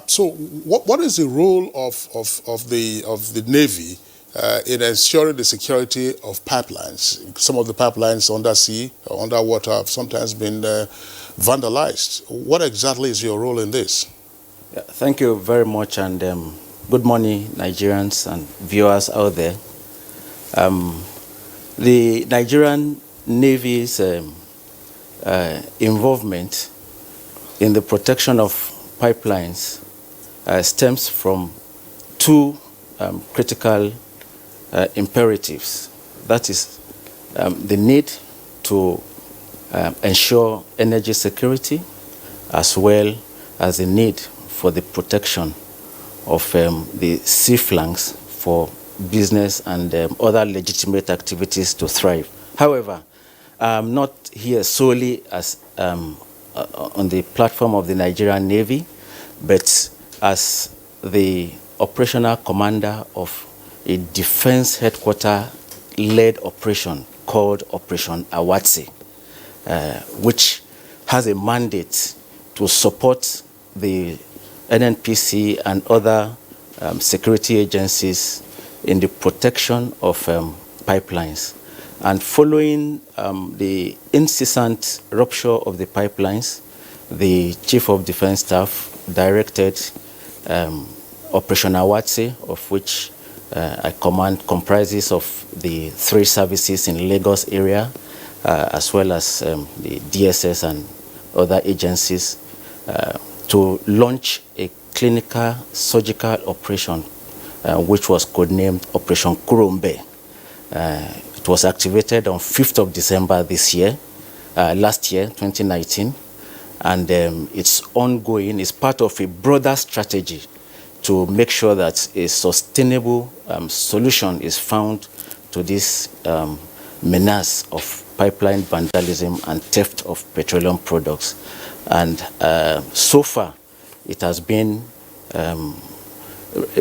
So, what is the role of the Navy in ensuring the security of pipelines? Some of the pipelines undersea or underwater have sometimes been vandalized. What exactly is your role in this? Yeah, thank you very much, and good morning, Nigerians and viewers out there. The Nigerian Navy's involvement in the protection of pipelines stems from two critical imperatives. That is the need to ensure energy security, as well as the need for the protection of the sea flanks for business and other legitimate activities to thrive. However, I'm not here solely as on the platform of the Nigerian Navy, but as the operational commander of a defense headquarter-led operation called Operation Awatse, which has a mandate to support the NNPC and other security agencies in the protection of pipelines. And following the incessant rupture of the pipelines, the Chief of Defense Staff directed Operation Awatse, of which I command, comprises of the 3 services in Lagos area, as well as the DSS and other agencies, to launch a clinical surgical operation, which was codenamed Operation Kurumbe. It was activated on 5th of December this year, last year, 2019, and it's ongoing. It's part of a broader strategy to make sure that a sustainable solution is found to this menace of pipeline vandalism and theft of petroleum products. And so far, it has been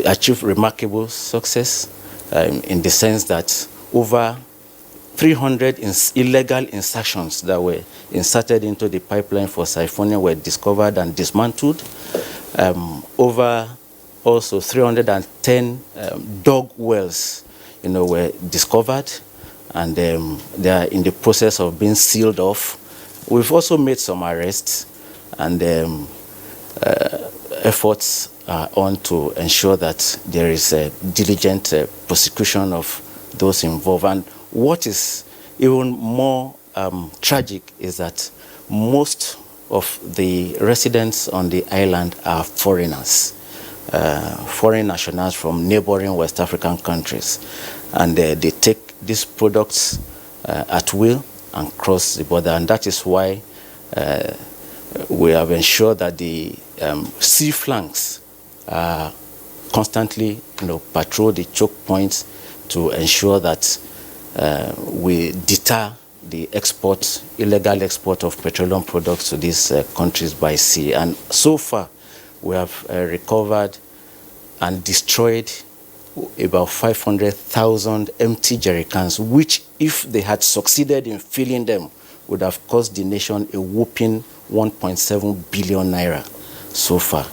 achieved remarkable success in the sense that over 300 illegal insertions that were inserted into the pipeline for siphoning were discovered and dismantled. Over also 310 dog wells, were discovered, and they are in the process of being sealed off. We've also made some arrests, and efforts are on to ensure that there is a diligent prosecution of those involved. And what is even more tragic is that most of the residents on the island are foreigners, foreign nationals from neighboring West African countries. And they take these products at will and cross the border. And that is why we have ensured that the sea flanks are constantly patrol the choke points to ensure that we deter the illegal export of petroleum products to these countries by sea. And so far, we have recovered and destroyed about 500,000 empty jerrycans, which, if they had succeeded in filling them, would have cost the nation a whopping 1.7 billion naira so far.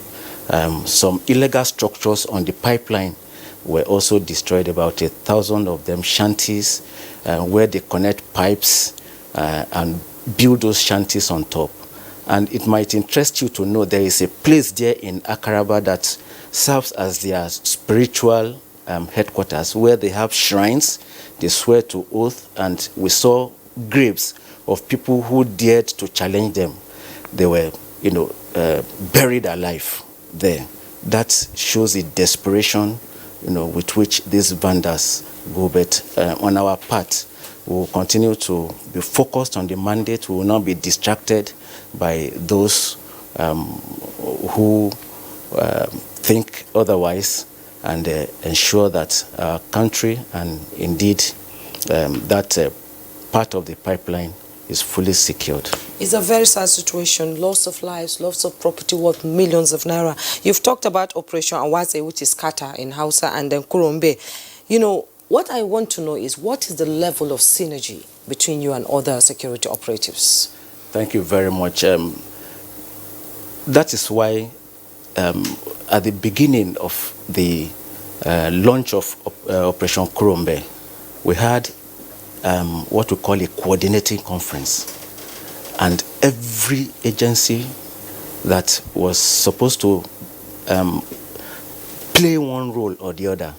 Some illegal structures on the pipeline were also destroyed, about 1,000 of them, shanties, where they connect pipes and build those shanties on top. And it might interest you to know there is a place there in Akaraba that serves as their spiritual headquarters, where they have shrines, they swear to oath, and we saw graves of people who dared to challenge them. They were, buried alive there. That shows the desperation, with which these vandals go. But on our part, we will continue to be focused on the mandate. We will not be distracted by those who think otherwise, and ensure that our country and indeed that part of the pipeline is fully secured. It's a very sad situation, loss of lives, loss of property worth millions of naira. You've talked about Operation Awase, which is Kata in Hausa, and then Kurumbe. What I want to know is, what is the level of synergy between you and other security operatives? Thank you very much. That is why at the beginning of the launch of Operation Kurumbe, we had what we call a coordinating conference. And every agency that was supposed to play one role or the other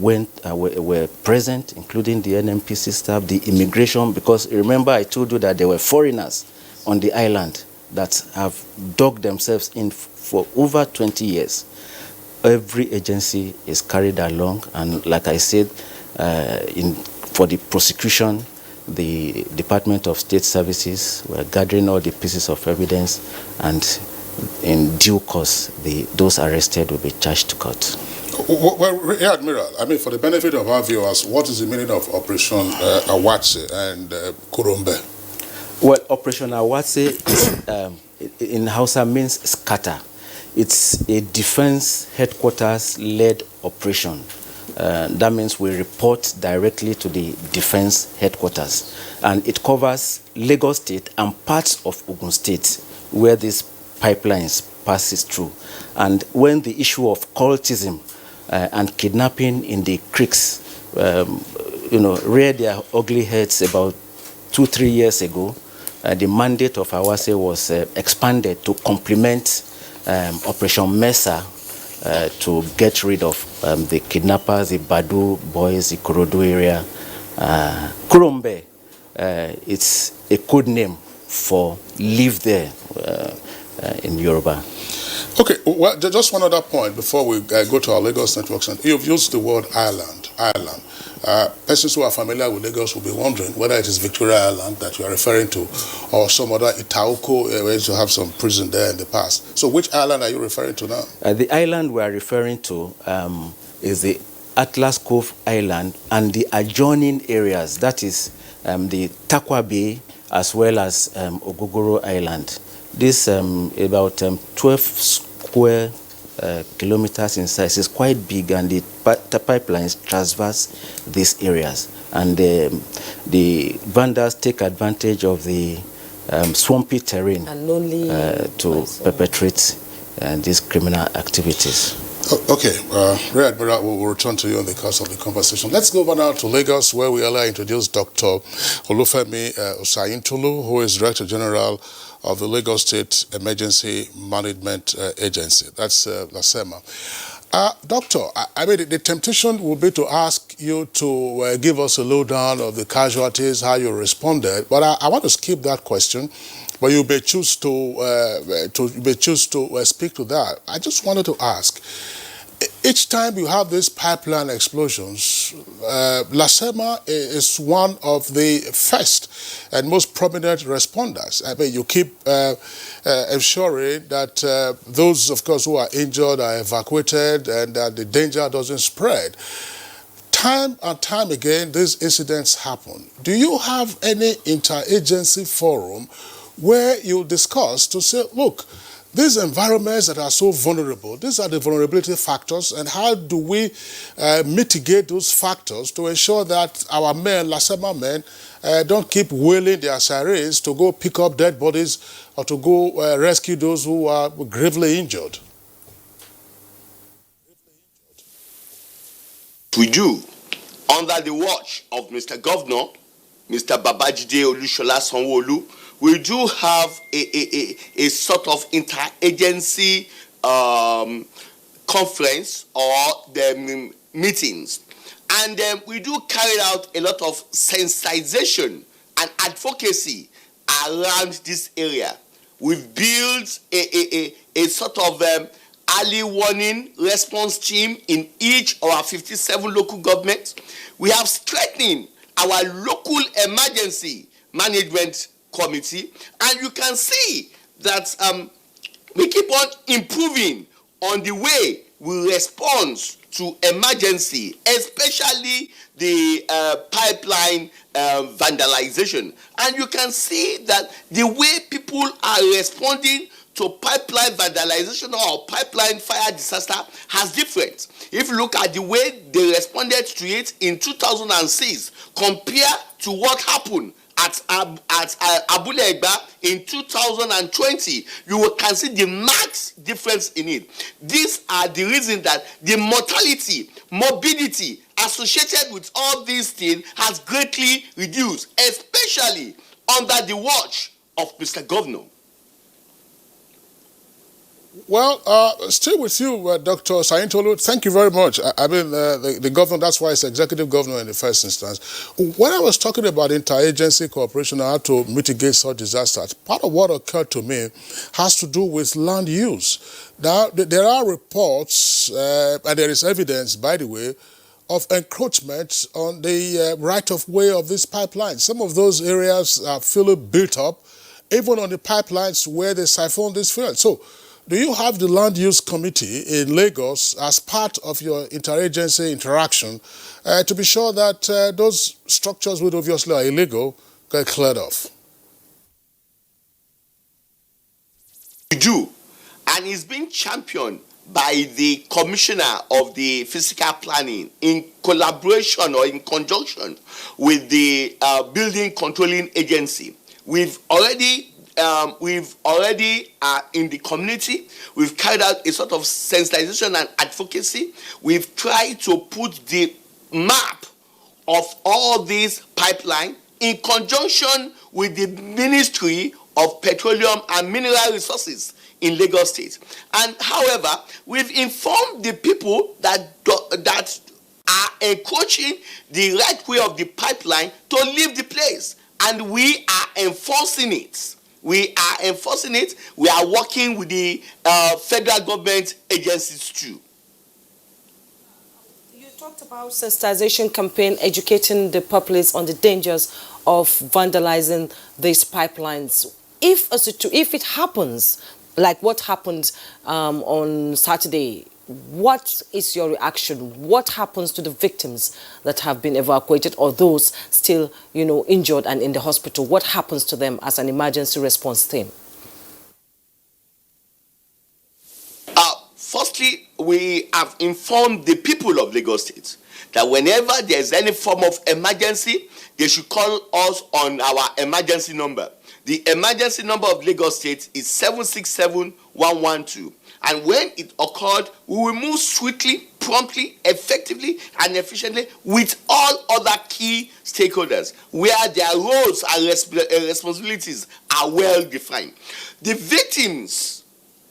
were present, including the NMPC staff, the immigration, because remember I told you that there were foreigners on the island that have dug themselves in for over 20 years. Every agency is carried along, and like I said, for the prosecution, the Department of State Services were gathering all the pieces of evidence, and in due course, those arrested will be charged to court. Well, Admiral, for the benefit of our viewers, what is the meaning of Operation Awase and Kurumbe? Well, Operation Awase in Hausa means scatter. It's a defense headquarters-led operation. That means we report directly to the defense headquarters. And it covers Lagos State and parts of Ogun State, where these pipelines passes through. And when the issue of cultism and kidnapping in the creeks, reared their ugly heads about 2-3 years ago, the mandate of Awase was expanded to complement Operation Mesa to get rid of the kidnappers, the Badu boys, the Korodu area. Kurumbe, it's a code name for live there in Yoruba. Okay, well, just one other point before we go to our Lagos networks. You've used the word island. Persons who are familiar with Lagos will be wondering whether it is Victoria Island that you are referring to, or some other Itaoko, where you have some prison there in the past. So which island are you referring to now? The island we are referring to is the Atlas Cove Island and the adjoining areas, that is the Takwa Bay as well as Ogogoro Island. This about 12 square kilometers in size is quite big, and the pipelines traverse these areas, and the vandals take advantage of the swampy terrain to perpetrate these criminal activities. Okay, Rear Admiral, we'll return to you in the course of the conversation. Let's go over now to Lagos, where we earlier introduced Dr. Olufemi Osayintolu, who is Director General of the Lagos State Emergency Management Agency. That's LASEMA. Doctor, I mean, the temptation would be to ask you to give us a lowdown of the casualties, how you responded, but I want to skip that question. But you may choose to speak to that. I just wanted to ask, each time you have these pipeline explosions, LASEMA is one of the first and most prominent responders. I mean, you keep ensuring that those, of course, who are injured are evacuated and that the danger doesn't spread. Time and time again, these incidents happen. Do you have any interagency forum where you discuss to say, look, these environments that are so vulnerable, these are the vulnerability factors, and how do we mitigate those factors to ensure that our men, LASEMA men, don't keep wailing their sirens to go pick up dead bodies or to go rescue those who are gravely injured? We do, under the watch of Mr. Governor, Mr. Babajide Olushola Sanwo-Olu, we do have a sort of interagency conference or the meetings. And we do carry out a lot of sensitization and advocacy around this area. We've built a sort of early warning response team in each of our 57 local governments. We have strengthened our local emergency management committee, and you can see that we keep on improving on the way we respond to emergency, especially the pipeline vandalization. And you can see that the way people are responding to pipeline vandalization or pipeline fire disaster has different. If you look at the way they responded to it in 2006 compared to what happened at Abule Egba in 2020, you can see the marked difference in it. These are the reasons that the mortality, morbidity associated with all these things has greatly reduced, especially under the watch of Mr. Governor. Well, still with you, Dr. Sayintolu, thank you very much. I mean, the governor, that's why it's executive governor in the first instance. When I was talking about interagency cooperation and how to mitigate such disasters, part of what occurred to me has to do with land use. Now, there are reports, and there is evidence, by the way, of encroachment on the right-of-way of these pipelines. Some of those areas are fully built up, even on the pipelines where they siphon this fuel. So, do you have the land use committee in Lagos as part of your interagency interaction to be sure that those structures, which obviously are illegal, get cleared off? We do, and it's being championed by the commissioner of the physical planning in collaboration or in conjunction with the building controlling agency. We've already in the community, we've carried out a sort of sensitization and advocacy. We've tried to put the map of all these pipelines in conjunction with the Ministry of Petroleum and Mineral Resources in Lagos State. And however, we've informed the people that are encroaching the right way of the pipeline to leave the place, and we are enforcing it. We are enforcing it. We are working with the federal government agencies too. You talked about sensitization campaign, educating the populace on the dangers of vandalizing these pipelines. If it happens, like what happened on Saturday, what is your reaction? What happens to the victims that have been evacuated or those still, injured and in the hospital? What happens to them as an emergency response team? Firstly, we have informed the people of Lagos State that whenever there's any form of emergency, they should call us on our emergency number. The emergency number of Lagos State is 767-112. And when it occurred, we will move swiftly, promptly, effectively, and efficiently with all other key stakeholders where their roles and responsibilities are well defined. The victims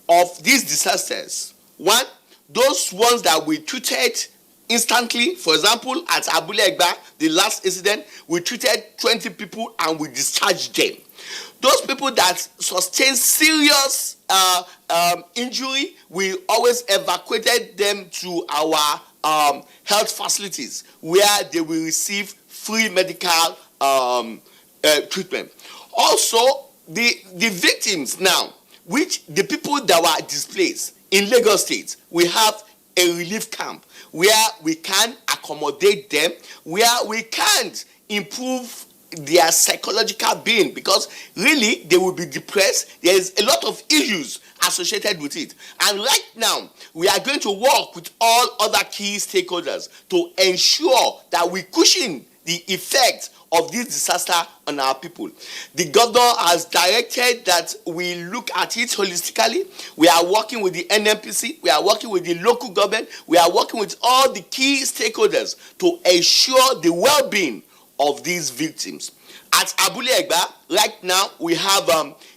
of these disasters, one, those ones that we treated instantly, for example, at Abule Egba, the last incident, we treated 20 people and we discharged them. Those people that sustained serious injury, we always evacuated them to our health facilities where they will receive free medical treatment. Also, the victims now, which the people that were displaced in Lagos State, we have a relief camp where we can accommodate them, where we can't improve their psychological being, because really they will be depressed. There is a lot of issues associated with it. And right now, we are going to work with all other key stakeholders to ensure that we cushion the effect of this disaster on our people. The governor has directed that we look at it holistically. We are working with the NMPC, we are working with the local government, we are working with all the key stakeholders to ensure the well-being of these victims. At Abule Egba, right now, we have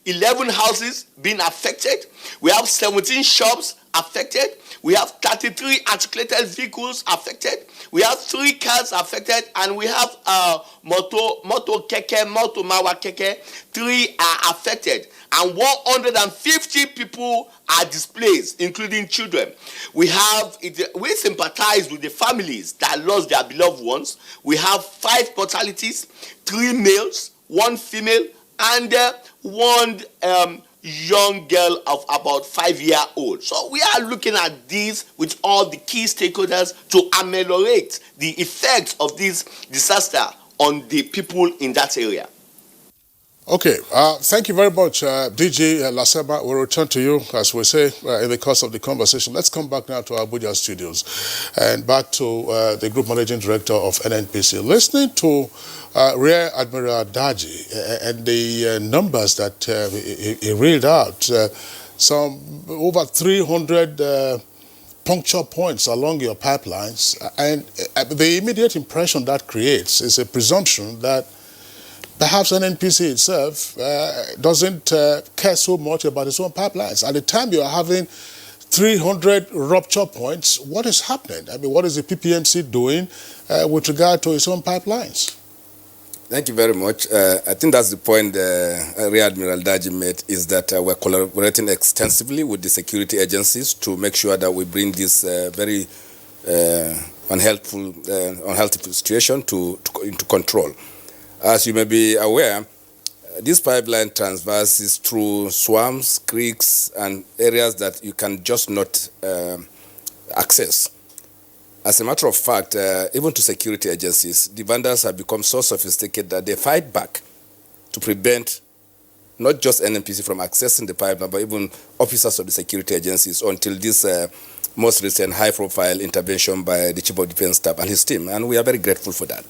11 houses being affected. We have 17 shops affected. We have 33 articulated vehicles affected. We have 3 cars affected, and we have moto mawa keke. 3 are affected, and 150 people are displaced, including children. We sympathize with the families that lost their beloved ones. We have 5 mortalities, 3 males, 1 female, and 1 young girl of about 5-year-old. So we are looking at these with all the key stakeholders to ameliorate the effects of this disaster on the people in that area. Okay, thank you very much, DG Lasema. We'll return to you, as we say, in the course of the conversation. Let's come back now to our Abuja studios and back to the Group Managing Director of NNPC. Listening to Rear Admiral Daji and the numbers that he read out, some over 300 puncture points along your pipelines, and the immediate impression that creates is a presumption that perhaps NNPC itself doesn't care so much about its own pipelines. At the time you are having 300 rupture points, what is happening? I mean, what is the PPMC doing with regard to its own pipelines? Thank you very much. I think that's the point Rear Admiral Daji made, is that we're collaborating extensively with the security agencies to make sure that we bring this very unhealthy situation into control. As you may be aware, this pipeline traverses through swamps, creeks, and areas that you can just not access. As a matter of fact, even to security agencies, the vandals have become so sophisticated that they fight back to prevent not just NNPC from accessing the pipeline, but even officers of the security agencies, until this most recent high-profile intervention by the Chief of Defense Staff and his team, and we are very grateful for that.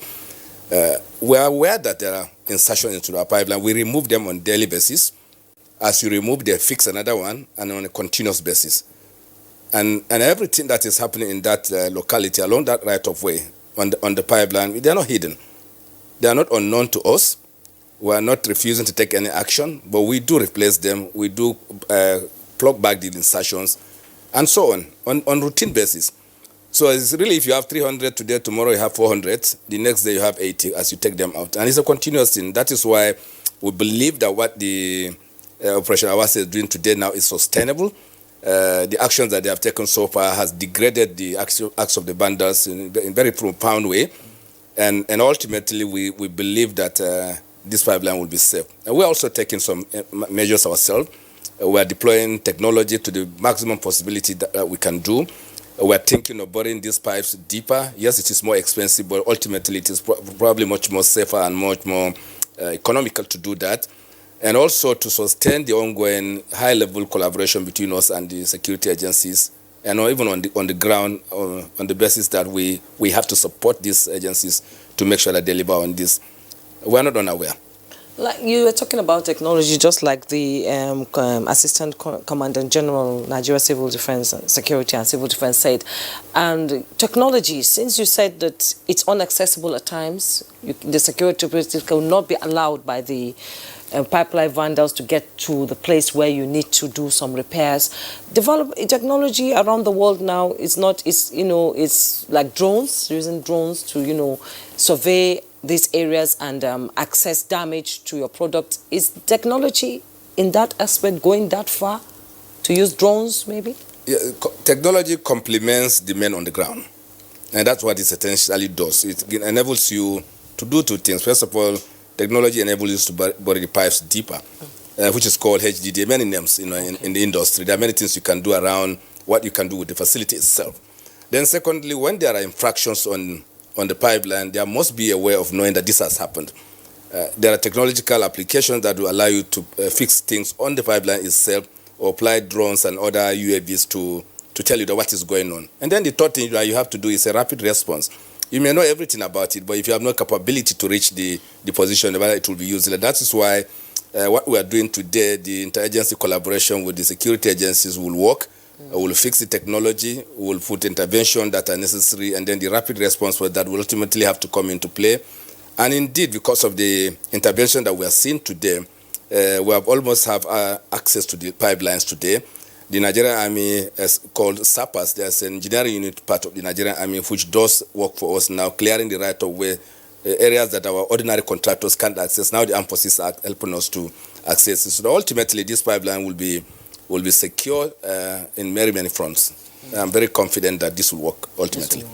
We are aware that there are insertions into our pipeline. We remove them on a daily basis. As you remove, they fix another one, and on a continuous basis. And everything that is happening in that locality along that right-of-way on the pipeline, they are not hidden. They are not unknown to us. We are not refusing to take any action, but we do replace them. We do plug back the insertions, and so on routine basis. So it's really, if you have 300 today, tomorrow you have 400, the next day you have 80 as you take them out. And it's a continuous thing. That is why we believe that what the Operation Awase is doing today now is sustainable. The actions that they have taken so far has degraded the acts of the bandits in a very profound way. And ultimately, we believe that this pipeline will be safe. And we're also taking some measures ourselves. We're deploying technology to the maximum possibility that we can do. We're thinking of boring these pipes deeper. Yes, it is more expensive, but ultimately it is probably much more safer and much more economical to do that. And also to sustain the ongoing high-level collaboration between us and the security agencies, and even on the ground, on the basis that we have to support these agencies to make sure that they deliver on this. We're not unaware. Like you were talking about technology, just like the Assistant Commandant General, Nigeria Civil Defense, Security and Civil Defense said. And technology, since you said that it's inaccessible at times, the security operatives will not be allowed by the pipeline vandals to get to the place where you need to do some repairs. Technology around the world now is not, it's like drones, using drones to, survey these areas and access damage to your product. Is technology in that aspect going that far to use drones maybe? Yeah, technology complements the men on the ground, and that's what it essentially does. It enables you to do two things. First of all, technology enables you to bury the pipes deeper, which is called HDD. There are many names in the industry. There are many things you can do around what you can do with the facility itself. Then secondly, when there are infractions on the pipeline, there must be a way of knowing that this has happened. There are technological applications that will allow you to fix things on the pipeline itself, or apply drones and other UAVs to tell you that what is going on. And then the third thing that you have to do is a rapid response. You may know everything about it, but if you have no capability to reach the position, it will be useless. That is why what we are doing today, the interagency collaboration with the security agencies will work. We'll fix the technology, we'll put intervention that are necessary, and then the rapid response that will ultimately have to come into play. And indeed, because of the intervention that we are seeing today, we have almost have access to the pipelines today. The Nigerian Army is called SAPAS. There's an engineering unit part of the Nigerian Army which does work for us now, clearing the right of way, areas that our ordinary contractors can't access. Now the armed forces are helping us to access it. So ultimately, this pipeline will be secure in many fronts. I'm very confident that this will work ultimately.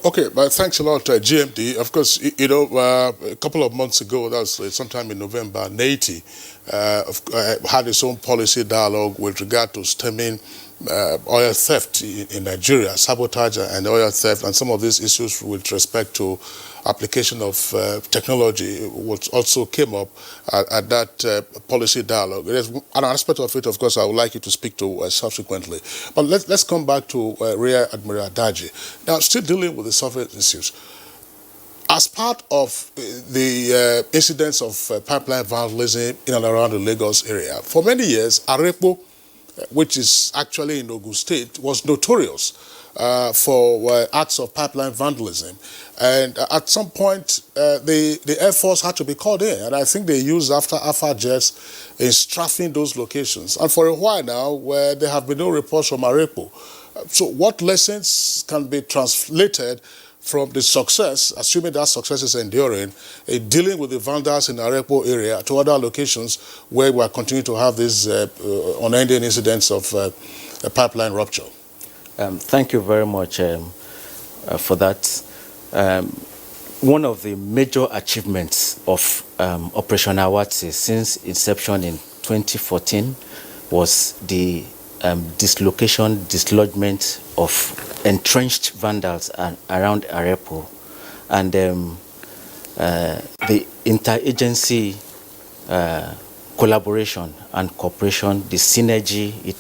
Okay, but thanks a lot, GMD. Of course, a couple of months ago, that was sometime in November, NTA had its own policy dialogue with regard to stemming oil theft in Nigeria, sabotage and oil theft, and some of these issues with respect to application of technology, which also came up at that policy dialogue. There's an aspect of it, of course, I would like you to speak to subsequently. But let's come back to Rear Admiral Adaji. Now, still dealing with the surface issues. As part of the incidents of pipeline vandalism in and around the Lagos area, for many years, Arepo, which is actually in Ogun State, was notorious for acts of pipeline vandalism. And at some point, the Air Force had to be called in. And I think they used Alpha jets in strafing those locations. And for a while now, where there have been no reports from Arepo. So what lessons can be translated from the success, assuming that success is enduring, in dealing with the vandals in the Arepo area to other locations where we are continuing to have these unending incidents of a pipeline rupture? Thank you very much for that. One of the major achievements of Operation Awase since inception in 2014 was the dislodgement of entrenched vandals around Arepo, and the interagency collaboration and cooperation, the synergy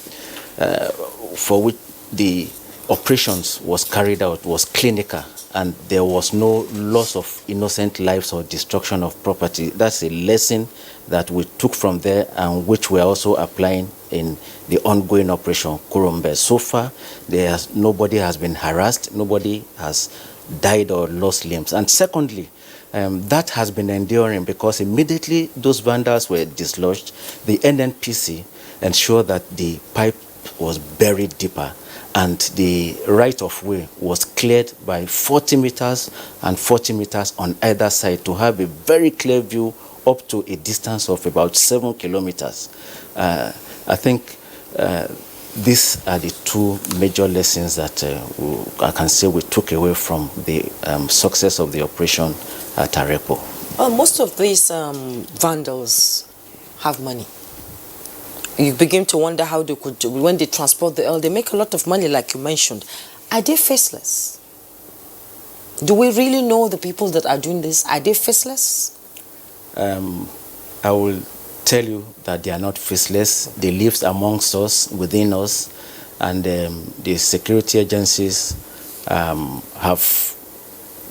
for which the operations was carried out was clinical, and there was no loss of innocent lives or destruction of property. That's a lesson that we took from there and which we are also applying in the ongoing Operation Kurumbe. So far, nobody has been harassed, nobody has died or lost limbs. And secondly, that has been enduring because immediately those vandals were dislodged, the NNPC ensured that the pipe was buried deeper and the right of way was cleared by 40 meters and 40 meters on either side to have a very clear view up to a distance of about 7 kilometers. I think these are the two major lessons that I can say we took away from the success of the operation at Arepo. Most of these vandals have money. You begin to wonder how they could, when they transport the oil, they make a lot of money like you mentioned. Are they faceless? Do we really know the people that are doing this? Are they faceless? I will tell you that they are not faceless. They live amongst us, within us, and the security agencies have,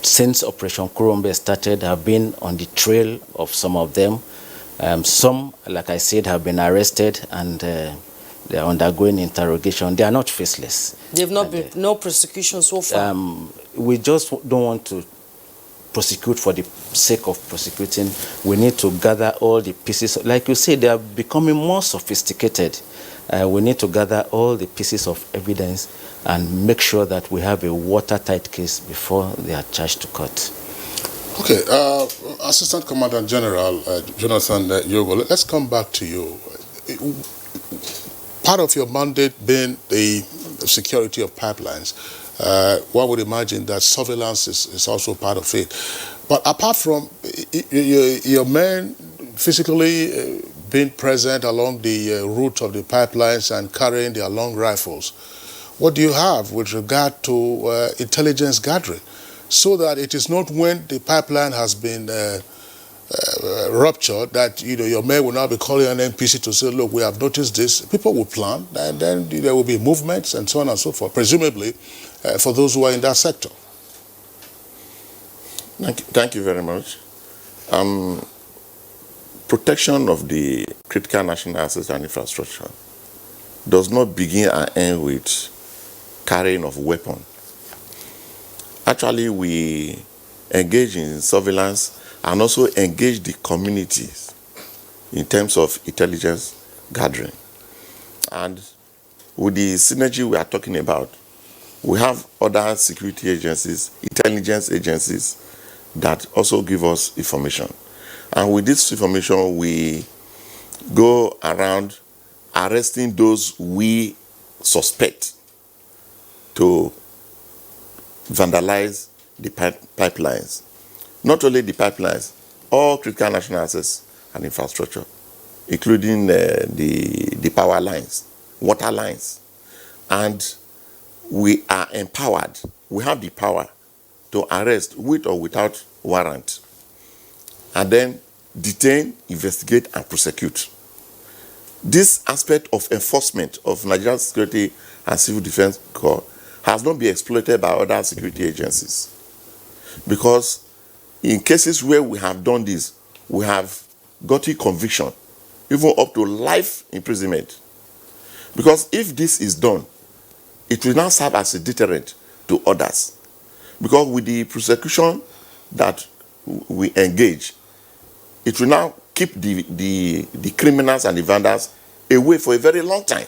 since Operation Kurumbe started, have been on the trail of some of them. Some, like I said, have been arrested and they are undergoing interrogation. They are not faceless. They've not been, no prosecution so far? We just don't want to prosecute for the sake of prosecuting. We need to gather all the pieces. Like you say, they are becoming more sophisticated. We need to gather all the pieces of evidence and make sure that we have a watertight case before they are charged to court. Okay, Assistant Commandant General Jonathan Yogo, let's come back to you. Part of your mandate being the security of pipelines, one would imagine that surveillance is also part of it. But apart from your men physically being present along the route of the pipelines and carrying their long rifles, what do you have with regard to intelligence gathering? So that it is not when the pipeline has been ruptured that your men will now be calling an NPC to say, look, we have noticed this. People will plan, and then there will be movements and so on and so forth, presumably for those who are in that sector. Thank you very much. Protection of the critical national assets and infrastructure does not begin and end with carrying of weapons. Actually, we engage in surveillance and also engage the communities in terms of intelligence gathering. And with the synergy we are talking about, we have other security agencies, intelligence agencies that also give us information. And with this information, we go around arresting those we suspect to vandalize the pipelines. Not only the pipelines, all critical national assets and infrastructure, including the power lines, water lines. And we are empowered. We have the power to arrest with or without warrant, and then detain, investigate, and prosecute. This aspect of enforcement of Nigerian Security and Civil Defense Corps has not been exploited by other security agencies. Because in cases where we have done this, we have gotten conviction, even up to life imprisonment. Because if this is done, it will now serve as a deterrent to others. Because with the prosecution that we engage, it will now keep the criminals and the vandals away for a very long time.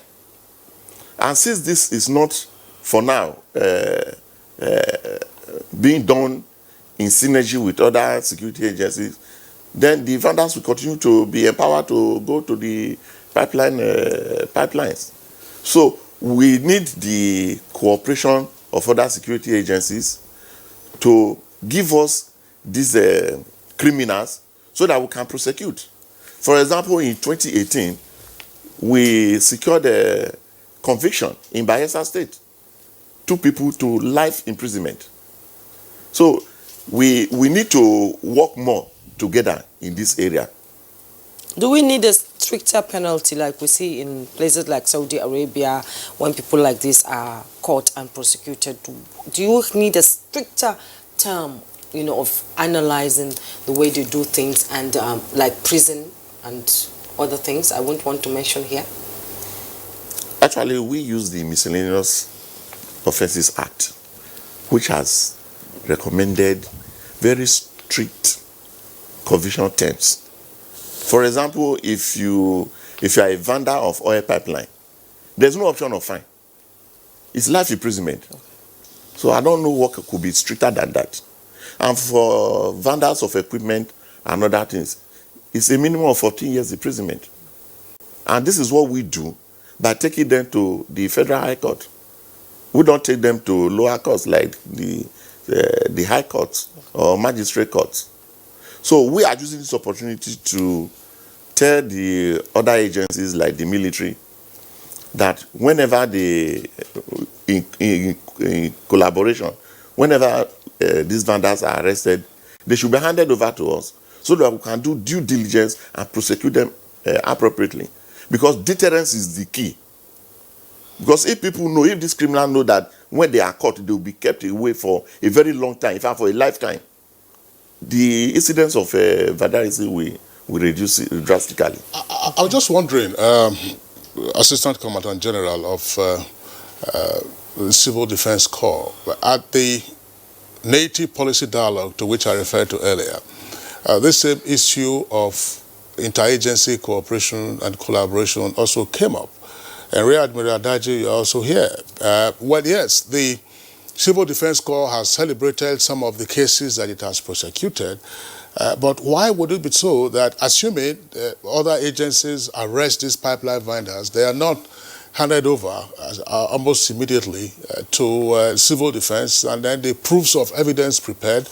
And since this is not, for now, being done in synergy with other security agencies, then the vandals will continue to be empowered to go to the pipelines. So we need the cooperation of other security agencies to give us these criminals so that we can prosecute. For example, in 2018, we secured a conviction in Bayelsa State. 2 people to life imprisonment. So we need to work more together in this area. Do we need a stricter penalty like we see in places like Saudi Arabia when people like this are caught and prosecuted? Do you need a stricter term, of analyzing the way they do things and like prison and other things I wouldn't want to mention here? Actually, we use the Miscellaneous Offences Act, which has recommended very strict conviction terms. For example, if you are a vendor of oil pipeline, there's no option of fine. It's life imprisonment. So I don't know what could be stricter than that. And for vendors of equipment and other things, is a minimum of 14 years imprisonment. And this is what we do by taking them to the Federal High Court. We don't take them to lower courts like the High Courts or Magistrate Courts. So we are using this opportunity to tell the other agencies like the military that whenever they, in collaboration, whenever these vandals are arrested, they should be handed over to us so that we can do due diligence and prosecute them appropriately. Because deterrence is the key. Because if people know, if these criminals know that when they are caught, they will be kept away for a very long time, in fact for a lifetime, the incidence of vandalism will reduce drastically. I was just wondering, Assistant Commandant General of the Civil Defense Corps, at the Native Policy Dialogue to which I referred to earlier, this same issue of interagency cooperation and collaboration also came up. And Rear Admiral Adaji, you're also here. Well, yes, the Civil Defense Corps has celebrated some of the cases that it has prosecuted, but why would it be so that, assuming other agencies arrest these pipeline vendors, they are not handed over almost immediately to civil defense, and then the proofs of evidence prepared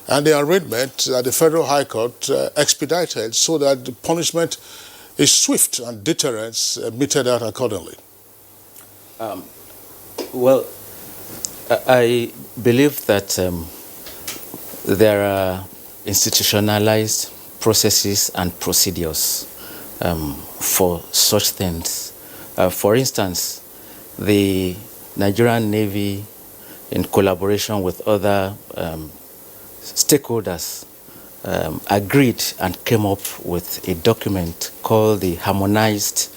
and the arraignment at the Federal High Court expedited so that the punishment is swift and deterrence meted out accordingly? Well, I believe that there are institutionalized processes and procedures for such things. For instance, the Nigerian Navy, in collaboration with other stakeholders, agreed and came up with a document called the Harmonized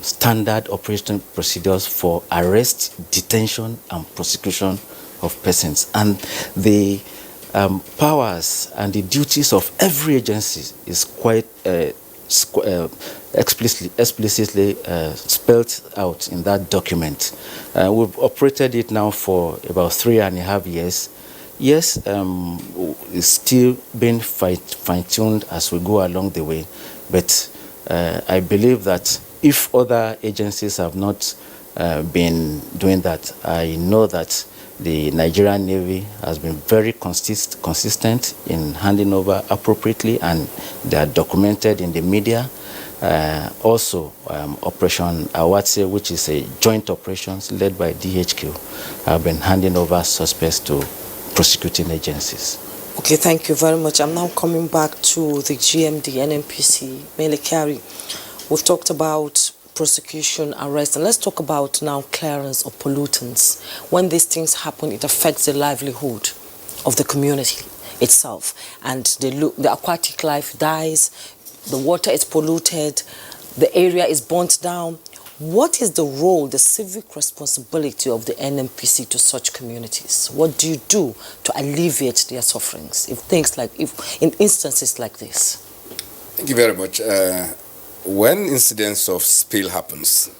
Standard Operating Procedures for Arrest, Detention and Prosecution of Persons. And the powers and the duties of every agency is quite explicitly spelled out in that document. We've operated it now for about 3.5 years. Yes, it's still being fine-tuned as we go along the way, but I believe that if other agencies have not been doing that, I know that the Nigerian Navy has been very consistent in handing over appropriately, and they are documented in the media. Also, Operation Awatse, which is a joint operations led by DHQ, have been handing over suspects to prosecuting agencies. Okay, thank you very much. I'm now coming back to the GMD, NNPC, Mele Kyari. We've talked about prosecution, arrest, and let's talk about now clearance of pollutants. When these things happen, it affects the livelihood of the community itself, and the aquatic life dies, the water is polluted, the area is burnt down. What is the role, the civic responsibility of the NNPC to such communities? What do you do to alleviate their sufferings in instances like this? Thank you very much. When incidents of spill happens,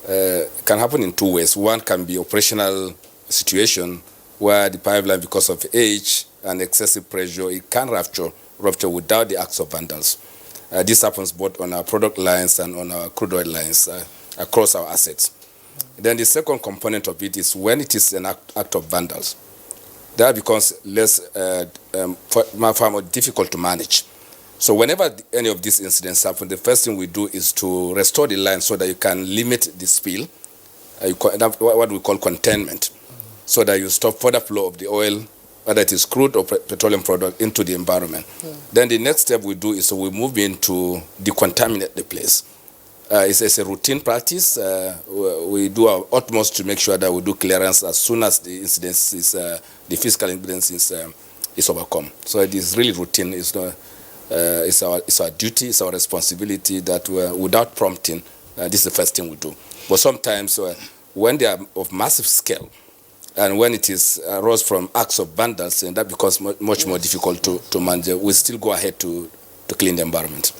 it can happen in two ways. One can be operational situation where the pipeline, because of age and excessive pressure, it can rupture without the acts of vandals. This happens both on our product lines and on our crude oil lines across our assets. Then the second component of it is when it is an act of vandals. That becomes far more difficult to manage. So whenever any of these incidents happen, the first thing we do is to restore the line so that you can limit the spill, what we call containment, so that you stop further flow of the oil, whether it is crude or petroleum product, into the environment. Yeah. Then the next step we do is we move in to decontaminate the place. It's a routine practice. We do our utmost to make sure that we do clearance as soon as the incidence is, the physical incidence is overcome. So it is really routine. It's our duty, it's our responsibility that without prompting, this is the first thing we do. But sometimes when they are of massive scale, and when it is arose from acts of vandals, and that becomes much more difficult to manage, we still go ahead to clean the environment.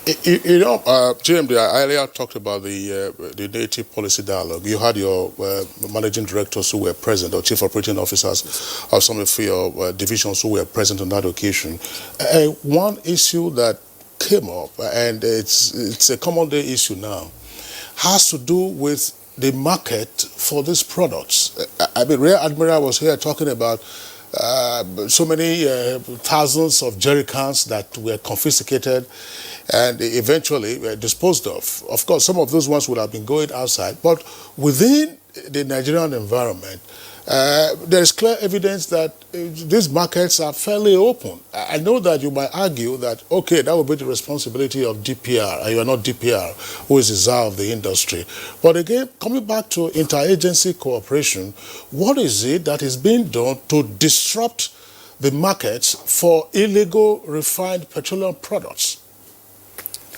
GMD, I earlier talked about the native policy dialogue. You had your managing directors who were present, or chief operating officers of some of your divisions who were present on that occasion. One issue that came up, and it's a common day issue now, has to do with the market for these products. I mean, Rear Admiral was here talking about so many thousands of jerry cans that were confiscated and eventually disposed of. Of course, some of those ones would have been going outside, but within the Nigerian environment, there is clear evidence that these markets are fairly open. I know that you might argue that, okay, that would be the responsibility of DPR, and you are not DPR, who is the czar of the industry. But again, coming back to interagency cooperation, what is it that is being done to disrupt the markets for illegal refined petroleum products?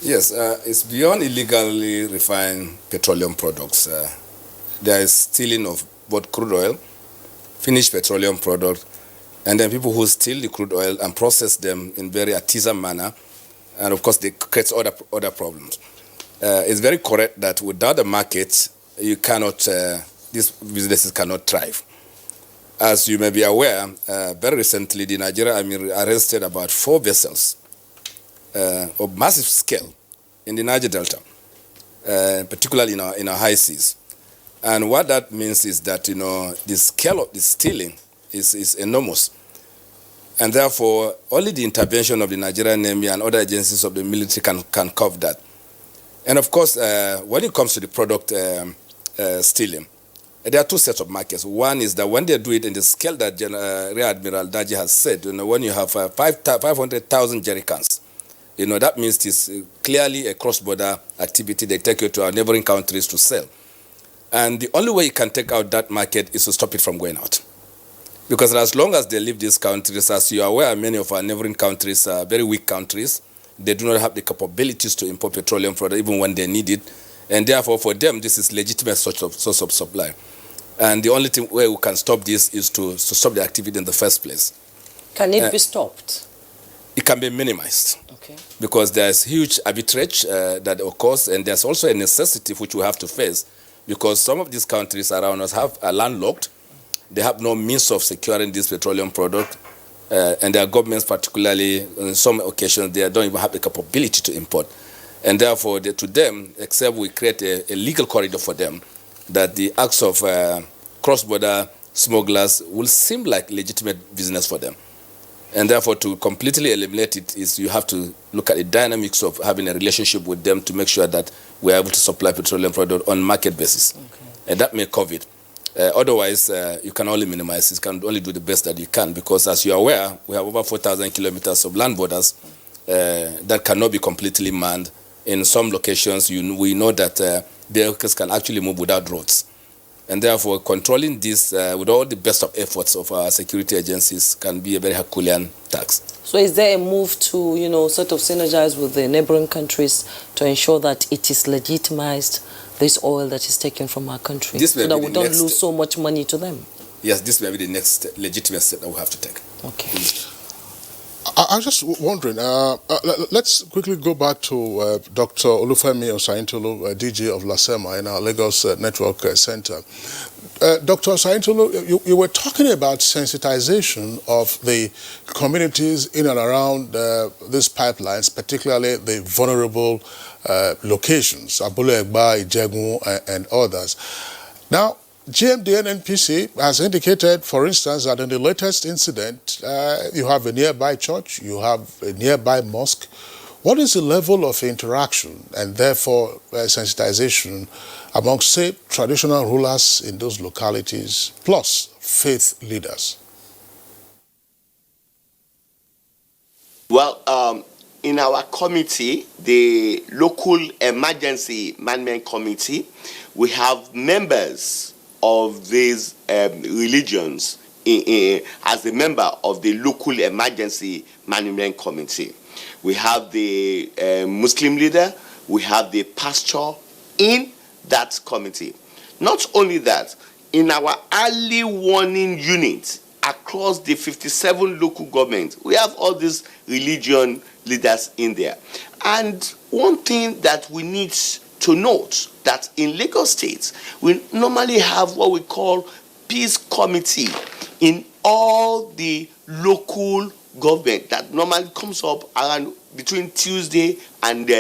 Yes, it's beyond illegally refined petroleum products. There is stealing of both crude oil, finished petroleum product, and then people who steal the crude oil and process them in very artisan manner, and of course they create other problems. It's very correct that without the market, you cannot, these businesses cannot thrive. As you may be aware, very recently the Nigerian Army arrested about 4 vessels of massive scale in the Niger Delta, particularly in our high seas. And what that means is that, the scale of the stealing is enormous. And therefore, only the intervention of the Nigerian Army and other agencies of the military can cover that. And of course, when it comes to the product stealing, there are 2 sets of markets. One is that when they do it in the scale that Rear Admiral Daji has said, when you have 500,000 jerry cans, that means it's clearly a cross-border activity. They take you to our neighboring countries to sell. And the only way you can take out that market is to stop it from going out. Because as long as they leave these countries, as you are aware, many of our neighboring countries are very weak countries. They do not have the capabilities to import petroleum products even when they need it. And therefore, for them, this is legitimate source of supply. And the only way we can stop this is to stop the activity in the first place. Can it be stopped? It can be minimized. Okay. Because there's huge arbitrage that occurs, and there's also a necessity which we have to face. Because some of these countries around us are landlocked. They have no means of securing this petroleum product. And their governments, particularly on some occasions, they don't even have the capability to import. And therefore, to them, except we create a legal corridor for them, that the acts of cross-border smugglers will seem like legitimate business for them. And therefore, to completely eliminate it is you have to look at the dynamics of having a relationship with them to make sure that we're able to supply petroleum product on market basis. Okay. And that may cover it. Otherwise, you can only minimize it. You can only do the best that you can, because as you're aware, we have over 4,000 kilometers of land borders that cannot be completely manned. In some locations, we know that vehicles can actually move without roads. And therefore, controlling this with all the best of efforts of our security agencies can be a very Herculean task. So is there a move to, sort of synergize with the neighboring countries to ensure that it is legitimized, this oil that is taken from our country, so that we don't lose so much money to them? Yes, this may be the next legitimate step that we have to take. Okay. I'm just wondering, let's quickly go back to Dr. Olufemi Osaintolu, DG of LASEMA in our Lagos Network Center. Dr. Osaintolu, you were talking about sensitization of the communities in and around these pipelines, particularly the vulnerable locations, Abule Egba, Ijegun, and others. Now, GMD and NPC has indicated, for instance, that in the latest incident, you have a nearby church, you have a nearby mosque. What is the level of interaction and therefore sensitization among, say, traditional rulers in those localities, plus faith leaders? Well, in our committee, the local emergency management committee, we have members of these religions as a member of the local emergency management committee. We have the Muslim leader, we have the pastor in that committee. Not only that, in our early warning unit across the 57 local governments. We have all these religion leaders in there. And one thing that we need to note that in Lagos State, we normally have what we call peace committee in all the local government that normally comes up around between Tuesday and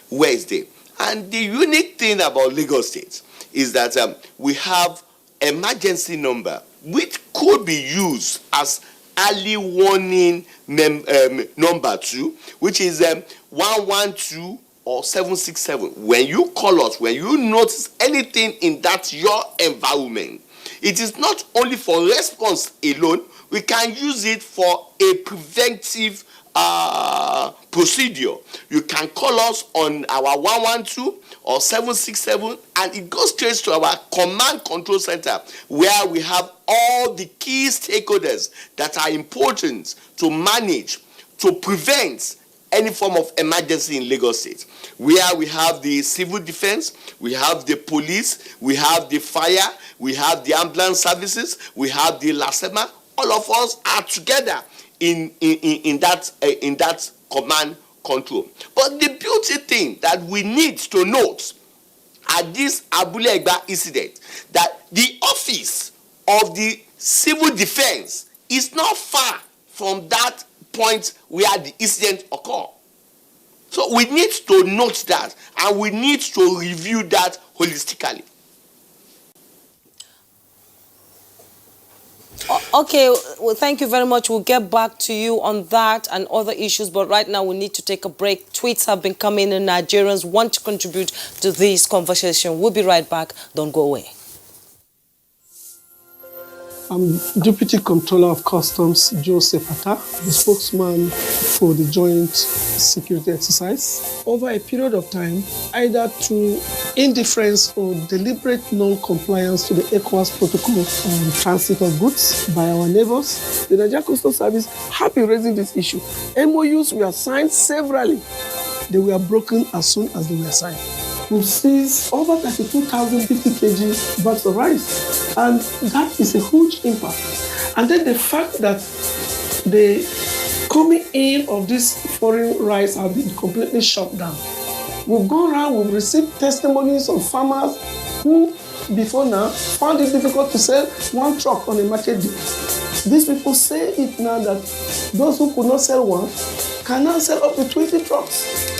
Wednesday. And the unique thing about Lagos State is that we have emergency number which could be used as early warning number 2, which is 112 or 767. When you call us, when you notice anything in that your environment, it is not only for response alone, we can use it for a preventive procedure. You can call us on our 112 or 767 and it goes straight to our command control center where we have all the key stakeholders that are important to manage, to prevent any form of emergency in Lagos State. Where we have the civil defense, we have the police, we have the fire, we have the ambulance services, we have the LASEMA. All of us are together in that command control. But the beauty thing that we need to note at this Abule Egba incident, that the office of the civil defense is not far from that point where the incident occurred. So we need to note that and we need to review that holistically. Okay, well, thank you very much. We'll get back to you on that and other issues, but right now we need to take a break. Tweets have been coming in. Nigerians want to contribute to this conversation. We'll be right back. Don't go away. I'm Deputy Comptroller of Customs, Joe Sepata, the spokesman for the Joint Security Exercise. Over a period of time, either through indifference or deliberate non-compliance to the ECOWAS protocol on transit of goods by our neighbors, the Nigerian Customs Service have been raising this issue. MOUs were signed severally. They were broken as soon as they were signed. We've seized over 32,050 kg bags of rice, and that is a huge impact. And then the fact that the coming in of this foreign rice have been completely shut down. We've gone around, we've received testimonies of farmers who, before now, found it difficult to sell one truck on a market day. These people say it now that those who could not sell one can now sell up to 20 trucks.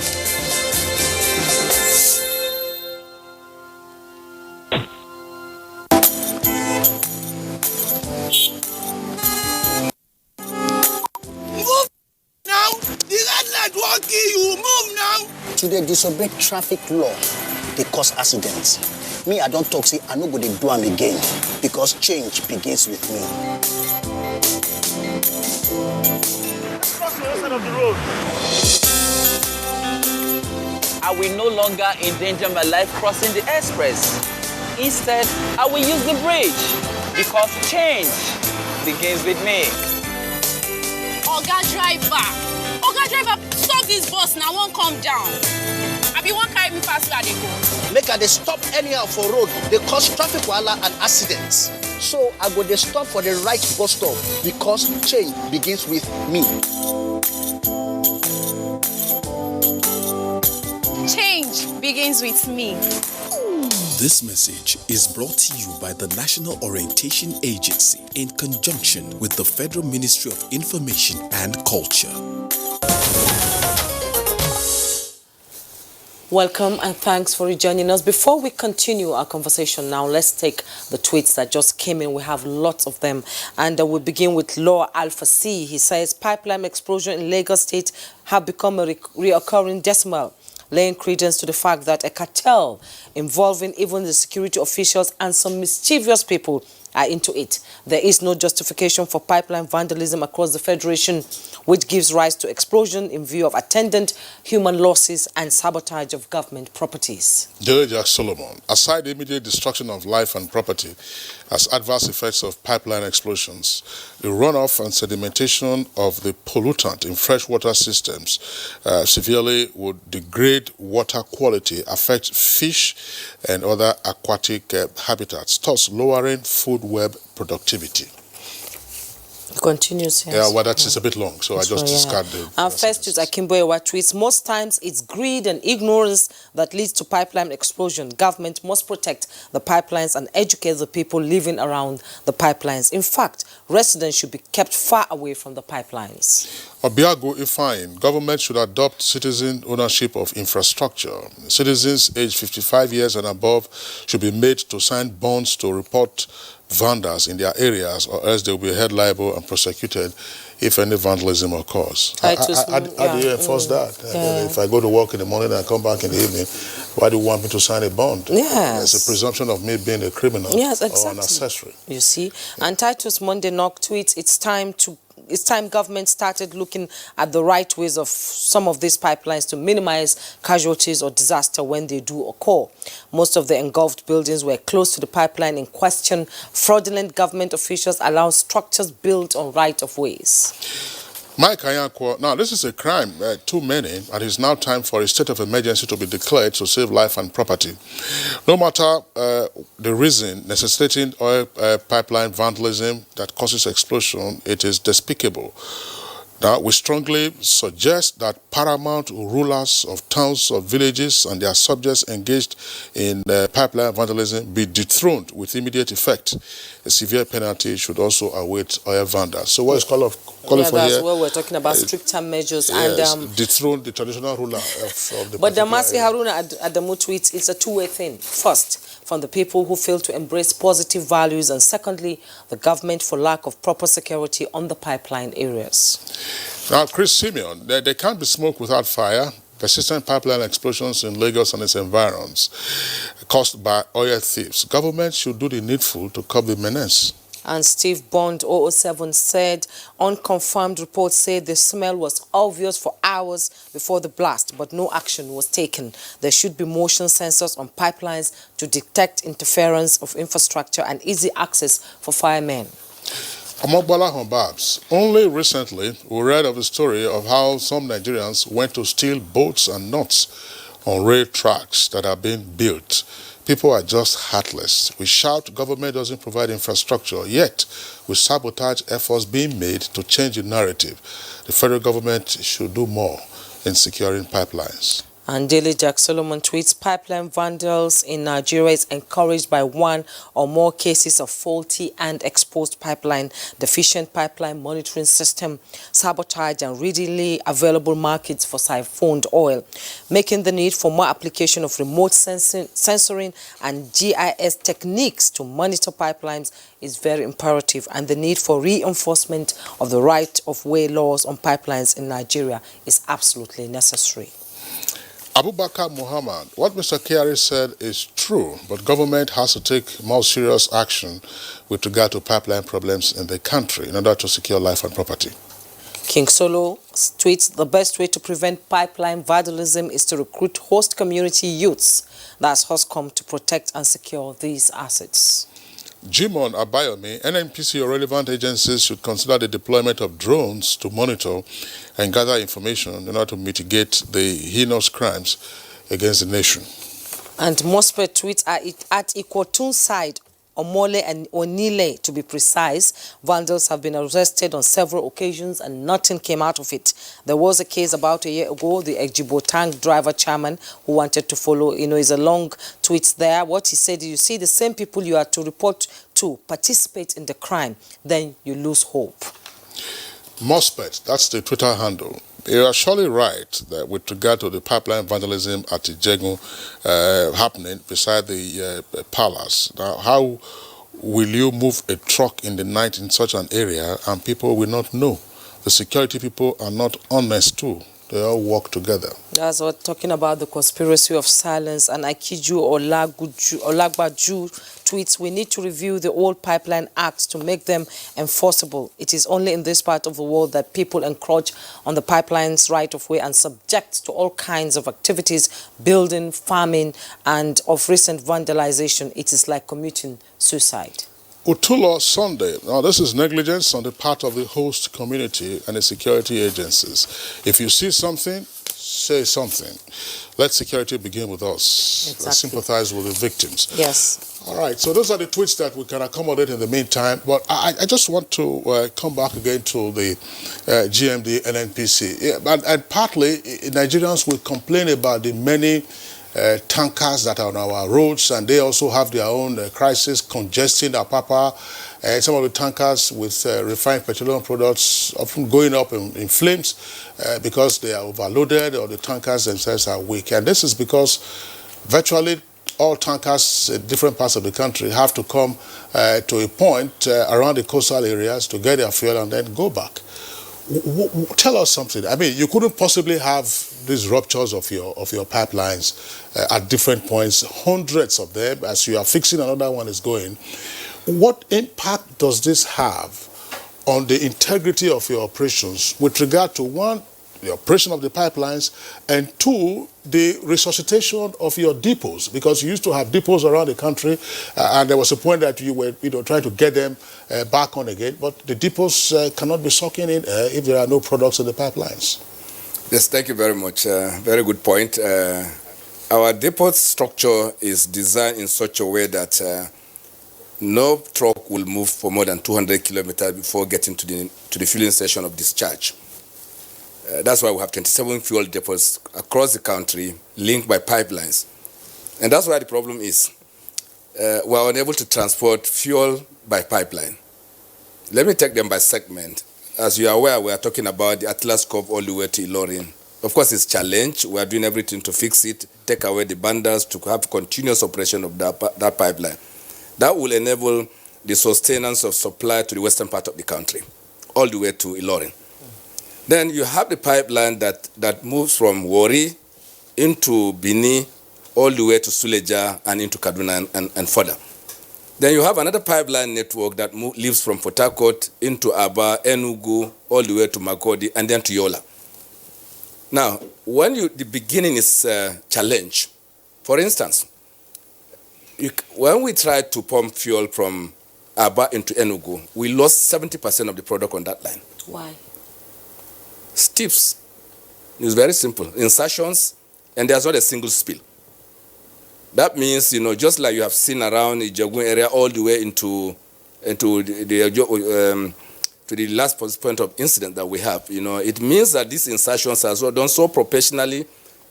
To dey disobey traffic law, they cause accidents. Me, I don't talk, say I no go dey do am again because change begins with me. Cross the other side of the road. I will no longer endanger my life crossing the express. Instead, I will use the bridge because change begins with me. Oga driver, stop this bus now, won't come down. I be one carry me pass where they go. Make I dey stop anyhow for road, they cause traffic wahala and accidents. So I go dey stop for the right bus stop because change begins with me. Change begins with me. This message is brought to you by the National Orientation Agency in conjunction with the Federal Ministry of Information and Culture. Welcome and thanks for joining us. Before we continue our conversation now, let's take the tweets that just came in. We have lots of them. And we'll begin with Law Alpha C. He says, pipeline explosion in Lagos State have become a reoccurring decimal, laying credence to the fact that a cartel involving even the security officials and some mischievous people are into it. There is no justification for pipeline vandalism across the Federation, which gives rise to explosion in view of attendant human losses and sabotage of government properties. Jack Solomon, aside the immediate destruction of life and property as adverse effects of pipeline explosions, the runoff and sedimentation of the pollutant in freshwater systems severely would degrade water quality, affect fish and other aquatic habitats, thus lowering food web productivity. It continues, yes. Yeah, well, that's a bit long, so I just discard the... And first is Akimboewa tweets, most times it's greed and ignorance that leads to pipeline explosion. Government must protect the pipelines and educate the people living around the pipelines. In fact, residents should be kept far away from the pipelines. Obiago Ifeanyi, government should adopt citizen ownership of infrastructure. Citizens aged 55 years and above should be made to sign bonds to report vandals in their areas, or else they will be held liable and prosecuted if any vandalism occurs. How do you enforce that? If I go to work in the morning and I come back in the evening, why do you want me to sign a bond? Yes. There's a presumption of me being a criminal or an accessory. You see, and Titus Monday Knock tweets, it's time government started looking at the right ways of some of these pipelines to minimize casualties or disaster when they do occur. Most of the engulfed buildings were close to the pipeline in question. Fraudulent government officials allow structures built on right-of-ways. Mike Ayankwo, now this is a crime, too many, and it's now time for a state of emergency to be declared to save life and property. No matter the reason necessitating oil pipeline vandalism that causes explosion, it is despicable. Now, we strongly suggest that paramount rulers of towns or villages and their subjects engaged in pipeline vandalism be dethroned with immediate effect. A severe penalty should also await oil vandals. So what is calling for here? That's what we're talking about, stricter measures. Yes, and dethrone the traditional ruler of the But Damasi Haruna Adamu tweets, it's a two-way thing. First, from the people who fail to embrace positive values, and secondly, the government for lack of proper security on the pipeline areas. Now, Chris Simeon, there can't be smoke without fire. Persistent pipeline explosions in Lagos and its environs caused by oil thieves. Government should do the needful to curb the menace. And Steve Bond 007 said, unconfirmed reports say the smell was obvious for hours before the blast, but no action was taken. There should be motion sensors on pipelines to detect interference of infrastructure and easy access for firemen. Amogbala Hombabs, only recently we read of a story of how some Nigerians went to steal bolts and nuts on rail tracks that are being built. People are just heartless. We shout government doesn't provide infrastructure, yet we sabotage efforts being made to change the narrative. The federal government should do more in securing pipelines. And Daily Jack Solomon tweets, pipeline vandals in Nigeria is encouraged by one or more cases of faulty and exposed pipeline, deficient pipeline monitoring system, sabotage and readily available markets for siphoned oil, making the need for more application of remote sensoring and GIS techniques to monitor pipelines is very imperative, and the need for reinforcement of the right-of-way laws on pipelines in Nigeria is absolutely necessary. Abubakar Muhammad, what Mr. Kyari said is true, but government has to take more serious action with regard to pipeline problems in the country in order to secure life and property. King Solo tweets, the best way to prevent pipeline vandalism is to recruit host community youths, that's HOSCOM, to protect and secure these assets. Jimon Abayomi, NNPC or relevant agencies should consider the deployment of drones to monitor and gather information in order to mitigate the heinous crimes against the nation. And Mospe tweets, at Ikotun side, Omole and Onile, to be precise, vandals have been arrested on several occasions and nothing came out of it. There was a case about a year ago, the Ejibo tank driver chairman who wanted to follow, is a long tweet there. What he said, you see the same people you are to report to participate in the crime, then you lose hope. Mospet, that's the Twitter handle. You are surely right that with regard to the pipeline vandalism at Ijegun happening beside the palace. Now, how will you move a truck in the night in such an area and people will not know? The security people are not honest too. They all work together. That's what talking about the conspiracy of silence. And Akiju Olagbaju tweets, we need to review the old pipeline acts to make them enforceable. It is only in this part of the world that people encroach on the pipeline's right-of-way and subject to all kinds of activities, building, farming, and of recent vandalization. It is like committing suicide. Utulo Sunday. Now, this is negligence on the part of the host community and the security agencies. If you see something, say something, let security begin with us. Exactly. Sympathize with the victims. Yes. All right, so those are the tweets that we can accommodate in the meantime. But I just want to come back again to the GMD NNPC. Yeah, and partly, Nigerians will complain about the many tankers that are on our roads, and they also have their own crisis, congesting Apapa. Some of the tankers with refined petroleum products often going up in flames because they are overloaded or the tankers themselves are weak. And this is because virtually all tankers in different parts of the country have to come to a point around the coastal areas to get their fuel and then go back. Tell us something. I mean, you couldn't possibly have these ruptures of your pipelines at different points, hundreds of them, as you are fixing another one is going. What impact does this have on the integrity of your operations with regard to, one, the operation of the pipelines, and two, the resuscitation of your depots? Because you used to have depots around the country, and there was a point that you were trying to get them back on again, but the depots cannot be sucking in if there are no products in the pipelines. Yes, thank you very much. Very good point. Our depot structure is designed in such a way that no truck will move for more than 200 kilometers before getting to the fueling station of discharge. That's why we have 27 fuel depots across the country linked by pipelines. And that's why the problem is we are unable to transport fuel by pipeline. Let me take them by segment. As you are aware, we are talking about the Atlas Cove all the way to Ilorin. Of course, it's a challenge. We are doing everything to fix it, take away the bundles, to have continuous operation of that pipeline. That will enable the sustenance of supply to the western part of the country, all the way to Ilorin. Then you have the pipeline that moves from Warri into Bini, all the way to Suleja and into Kaduna and further. Then you have another pipeline network that leaves from Port Harcourt into Aba, Enugu, all the way to Makodi, and then to Yola. Now, when the beginning is a challenge, for instance, when we tried to pump fuel from Aba into Enugu, we lost 70% of the product on that line. Why? Stiffs. It's very simple. Insertions, and there's not a single spill. That means, just like you have seen around the Jagun area all the way into the last point of incident that we have, it means that these insertions are done so professionally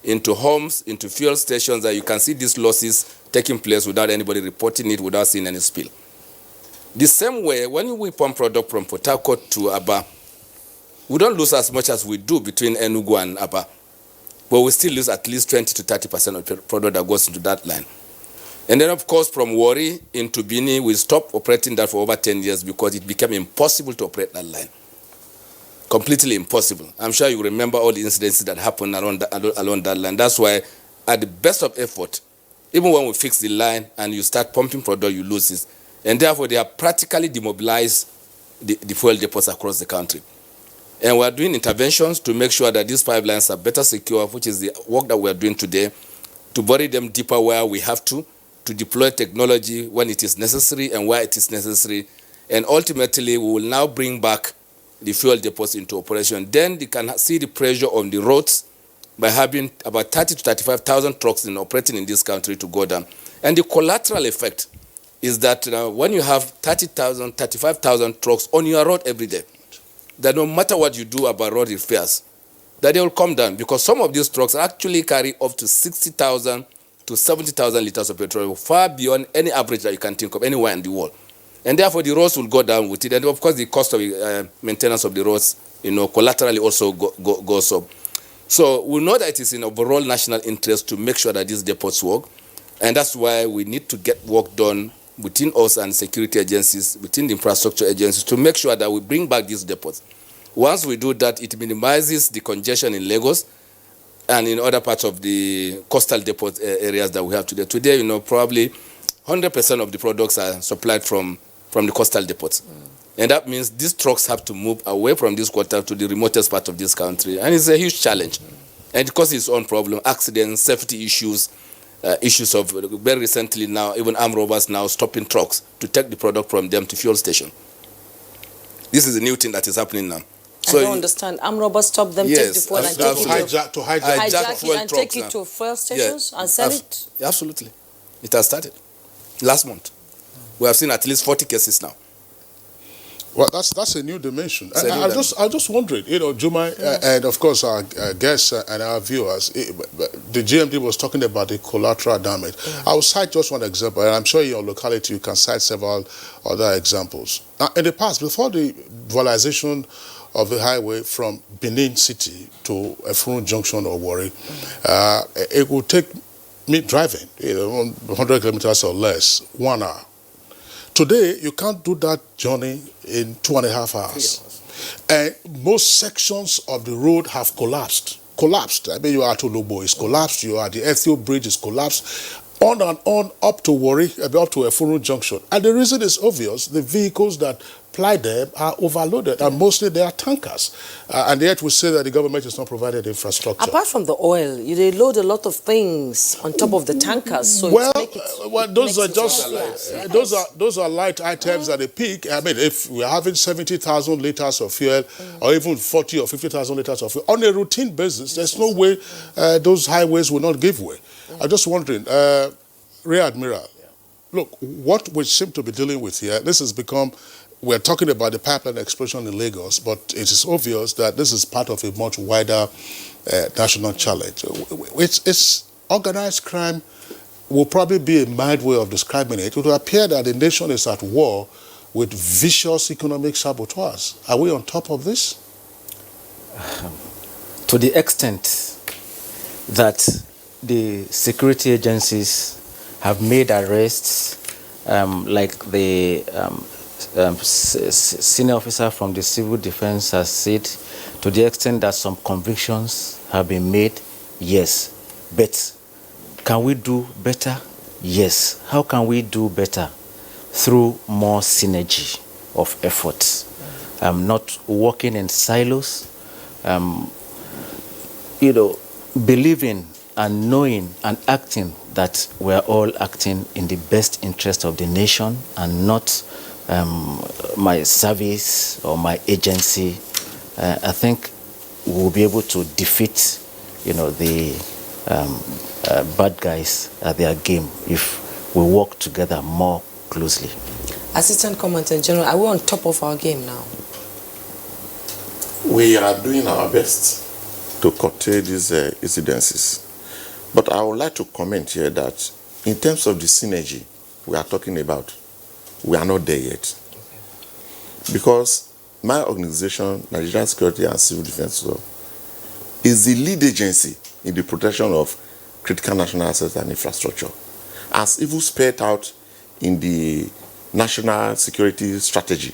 into homes, into fuel stations, that you can see these losses taking place without anybody reporting it, without seeing any spill. The same way, when we pump product from Port Harcourt to Aba, we don't lose as much as we do between Enugu and Aba, but we still lose at least 20 to 30% of the product that goes into that line. And then, of course, from Warri into Bini, we stopped operating that for over 10 years because it became impossible to operate that line. Completely impossible. I'm sure you remember all the incidents that happened along that line. That's why, at the best of effort, even when we fix the line and you start pumping product, you lose it. And therefore, they have practically demobilized the fuel depots across the country. And we are doing interventions to make sure that these pipelines are better secure, which is the work that we are doing today, to bury them deeper where we have to deploy technology when it is necessary and where it is necessary. And ultimately, we will now bring back the fuel depots into operation. Then you can see the pressure on the roads by having about 30 to 35,000 trucks operating in this country to go down. And the collateral effect is that when you have 30,000, 35,000 trucks on your road every day, that no matter what you do about road repairs, that they will come down, because some of these trucks actually carry up to 60,000 to 70,000 liters of petrol, far beyond any average that you can think of anywhere in the world. And therefore, the roads will go down with it. And of course, the cost of maintenance of the roads, collaterally also goes up. So we know that it is in overall national interest to make sure that these depots work. And that's why we need to get work done within us and security agencies, within the infrastructure agencies, to make sure that we bring back these depots. Once we do that, it minimizes the congestion in Lagos and in other parts of the coastal depot areas that we have today. Today, probably 100% of the products are supplied from the coastal depots. And that means these trucks have to move away from this quarter to the remotest part of this country. And it's a huge challenge. And it causes its own problem, accidents, safety issues, issues of, very recently now, even armed robbers now stopping trucks to take the product from them to fuel station. This is a new thing that is happening now. I don't understand. Armed robbers stop them, take the fuel and take it to hijack it and take it to fuel stations and sell it? Absolutely. It has started last month. We have seen at least 40 cases now. Well, that's a new dimension. I just wondering, Juma, and of course our guests and our viewers, the GMD was talking about the collateral damage. I will cite just one example, and I'm sure in your locality you can cite several other examples. In the past, before the valorization of the highway from Benin City to Efurun Junction or Warri, it would take me driving, 100 kilometers or less, 1 hour. Today, you can't do that journey in 2.5 hours. And most sections of the road have collapsed. I mean, you are to Lobo is collapsed, you are the Ethio Bridge is collapsed, on and on up to Warri, up to Efurun Junction. And the reason is obvious. The vehicles that ply them are overloaded, and mostly they are tankers. And yet we say that the government is not provided infrastructure. Apart from the oil, they load a lot of things on top of the tankers. So those are light items at the peak. I mean, if we're having 70,000 liters of fuel, or even 40 or 50,000 liters of fuel on a routine basis, there's no way those highways will not give way. I'm just wondering, Rear Admiral, look, what we seem to be dealing with here, this has become, we're talking about the pipeline explosion in Lagos, but it is obvious that this is part of a much wider national challenge. It's organized crime will probably be a mild way of describing it. It would appear that the nation is at war with vicious economic saboteurs. Are we on top of this? To the extent that the security agencies have made arrests, like the senior officer from the civil defense has said, to the extent that some convictions have been made, yes. But can we do better? Yes. How can we do better? Through more synergy of efforts. Not working in silos, believing and knowing and acting that we're all acting in the best interest of the nation and not my service or my agency. I think we'll be able to defeat, the bad guys at their game if we work together more closely. Assistant Commander General, are we on top of our game now? We are doing our best to curtail these incidences. But I would like to comment here that in terms of the synergy we are talking about, we are not there yet. Because my organization, Nigerian Security and Civil Defense Law, is the lead agency in the protection of critical national assets and infrastructure, as even spelled out in the National Security Strategy,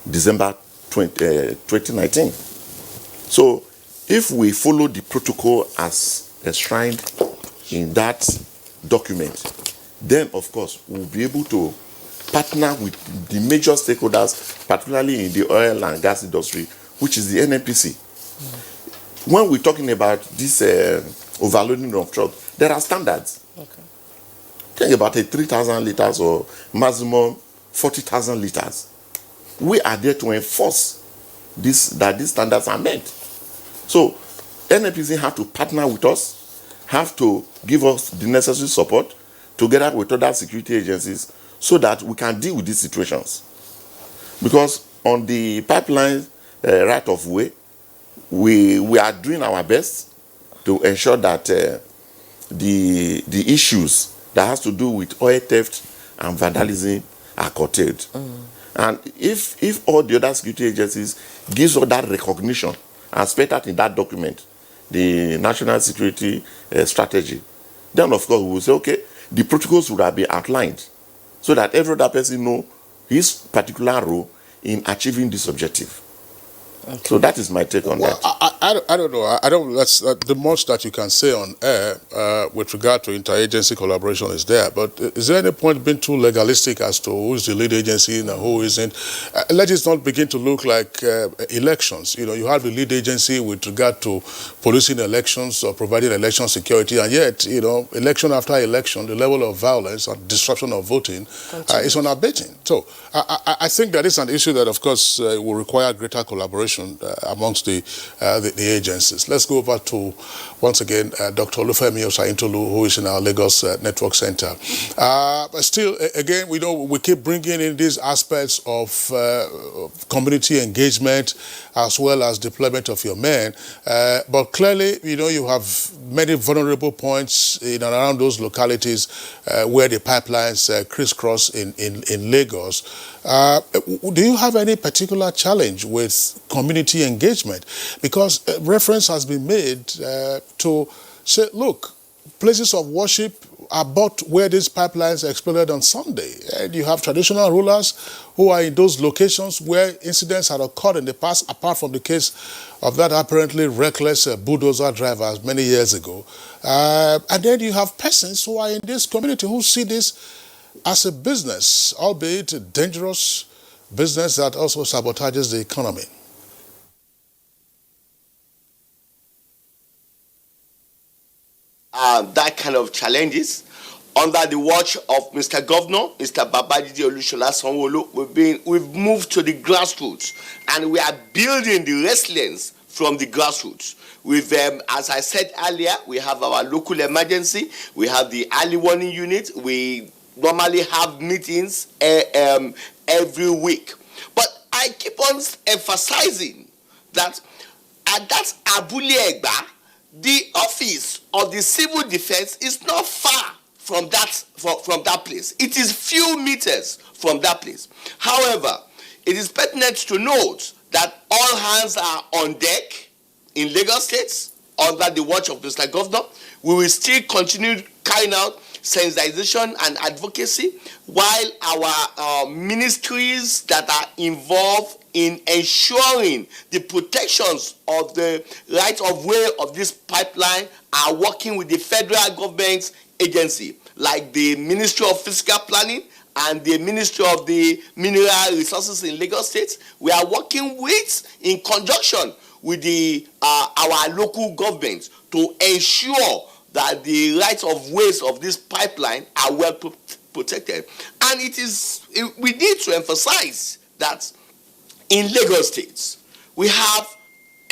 December 2019. So if we follow the protocol as enshrined in that document, then of course we'll be able to partner with the major stakeholders, particularly in the oil and gas industry, which is the NNPC. When we're talking about this overloading of trucks, there are standards. Okay. Think about a 3,000 liters or maximum 40,000 liters. We are there to enforce that these standards are met. So NNPC have to partner with us, have to give us the necessary support together with other security agencies so that we can deal with these situations. Because on the pipeline right of way, we are doing our best to ensure that the issues that has to do with oil theft and vandalism are curtailed. And if all the other security agencies gives us that recognition as spelled out in that document, the National Security Strategy, then of course we will say, okay, the protocols would have been outlined so that every other person know his particular role in achieving this objective. Okay. So that is my take on that. I don't know. That's the most that you can say on air with regard to interagency collaboration is there. But is there any point being too legalistic as to who's the lead agency and who isn't? Let it not begin to look like elections. You have the lead agency with regard to policing elections or providing election security, and yet, election after election, the level of violence and disruption of voting is unabating. So I think that is an issue that, of course, will require greater collaboration cooperation amongst the agencies. Let's go over to, once again, Dr. Olufemi Osaintolu, who is in our Lagos Network Center. But still, again, we keep bringing in these aspects of community engagement as well as deployment of your men. But clearly, you have many vulnerable points in and around those localities where the pipelines crisscross in Lagos. Do you have any particular challenge with community engagement? Because reference has been made to say, look, places of worship are about where these pipelines exploded on Sunday. And you have traditional rulers who are in those locations where incidents had occurred in the past, apart from the case of that apparently reckless bulldozer driver many years ago. And then you have persons who are in this community who see this as a business, albeit a dangerous business that also sabotages the economy. That kind of challenges under the watch of Mr. Governor, Mr. Babajide Olushola Sanwo-Olu. We've moved to the grassroots, and we are building the resilience from the grassroots. With as I said earlier, we have our local emergency, we have the early warning unit. We normally have meetings every week, but I keep on emphasizing that at that Abule Egba, the office of the civil defense is not far from that place. It is few meters from that place. However, it is pertinent to note that all hands are on deck in Lagos State under the watch of Mr. Governor. We will still continue carrying out sensitization and advocacy, while our ministries that are involved in ensuring the protections of the right of way of this pipeline are working with the federal government agency, like the Ministry of Fiscal Planning and the Ministry of the Mineral Resources in Lagos State. We are working in conjunction with our local governments to ensure that the rights of ways of this pipeline are well protected. And we need to emphasize that in Lagos State, we have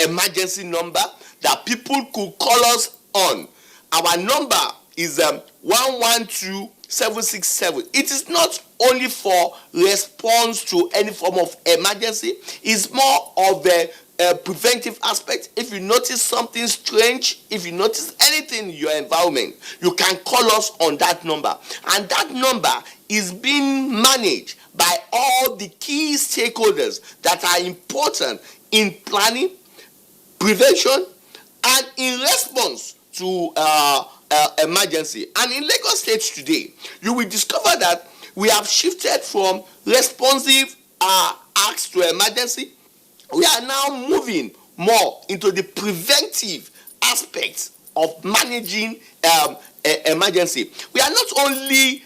emergency number that people could call us on. Our number is 112767. It is not only for response to any form of emergency, it's more of a preventive aspect. If you notice something strange, if you notice anything in your environment, you can call us on that number. And that number is being managed by all the key stakeholders that are important in planning, prevention, and in response to emergency. And in Lagos State today, you will discover that we have shifted from responsive acts to emergency. We are now moving more into the preventive aspects of managing emergency. We are not only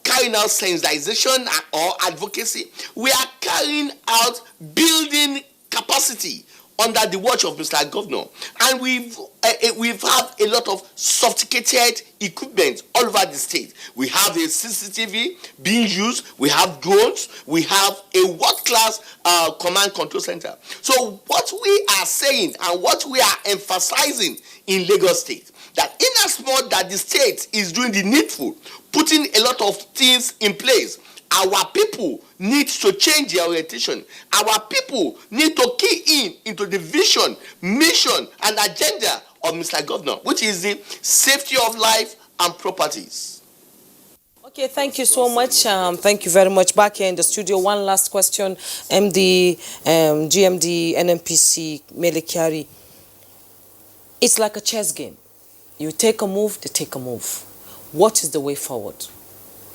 carrying out sensitization or advocacy, we are carrying out building capacity under the watch of Mr. Governor. And we've had a lot of sophisticated equipment all over the state. We have a CCTV being used, we have drones, we have a world-class command control center. So what we are saying and what we are emphasizing in Lagos State, that in as much that the state is doing the needful, putting a lot of things in place, our people need to change their orientation. Our people need to key into the vision, mission, and agenda of Mr. Governor, which is the safety of life and properties. Okay, thank you so much. Thank you very much. Back here in the studio, one last question. MD, GMD, NMPC, Melekiari. It's like a chess game. You take a move, they take a move. What is the way forward?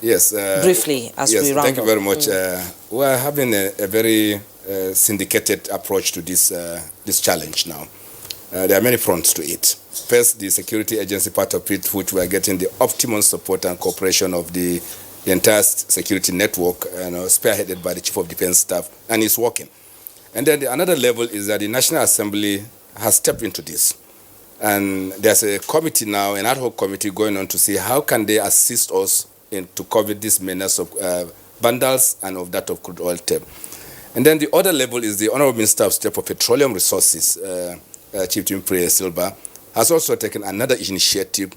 Yes. Briefly, as we round up. Thank you very much. We are having a very syndicated approach to this challenge now. There are many fronts to it. First, the security agency part of it, which we are getting the optimum support and cooperation of the entire security network, spearheaded by the Chief of Defense Staff, and it's working. And then another level is that the National Assembly has stepped into this. And there's a committee now, an ad hoc committee going on to see how can they assist us to cover this menace of vandals and of that of crude oil theft. And then the other level is the Honorable Minister of State for Petroleum Resources, Chief Timothy Silva, has also taken another initiative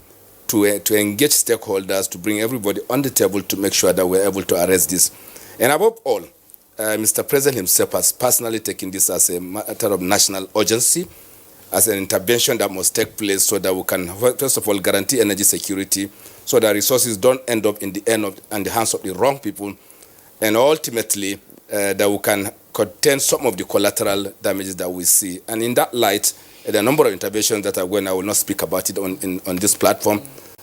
to engage stakeholders, to bring everybody on the table to make sure that we're able to arrest this. And above all, Mr. President himself has personally taken this as a matter of national urgency, as an intervention that must take place so that we can, first of all, guarantee energy security, so that resources don't end up in the hands of the wrong people, and ultimately that we can contain some of the collateral damages that we see. And in that light, there are a number of interventions that are going. I will not speak about it on this platform,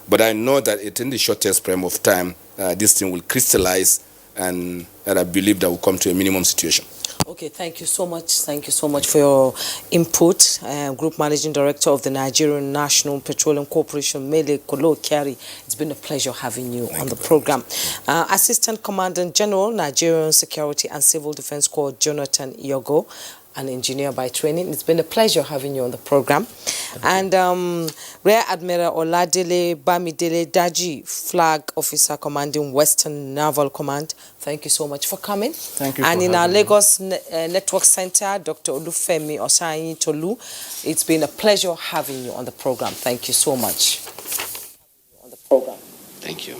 but I know that in the shortest frame of time, this thing will crystallize, and I believe that will come to a minimum situation. Okay, thank you so much. Thank you so much for your input. Group Managing Director of the Nigerian National Petroleum Corporation, Mele Kolo Kyari. It's been a pleasure having you on the program. Assistant Commandant General, Nigerian Security and Civil Defense Corps, Jonathan Iyogo, an engineer by training. It's been a pleasure having you on the program. And Rear Admiral Oladele Bamidele Daji, Flag Officer Commanding Western Naval Command, thank you so much for coming. Thank you. And in our Lagos Network Center, Dr. Olufemi Osayi Tolu, it's been a pleasure having you on the program. Thank you so much. On the program. Thank you.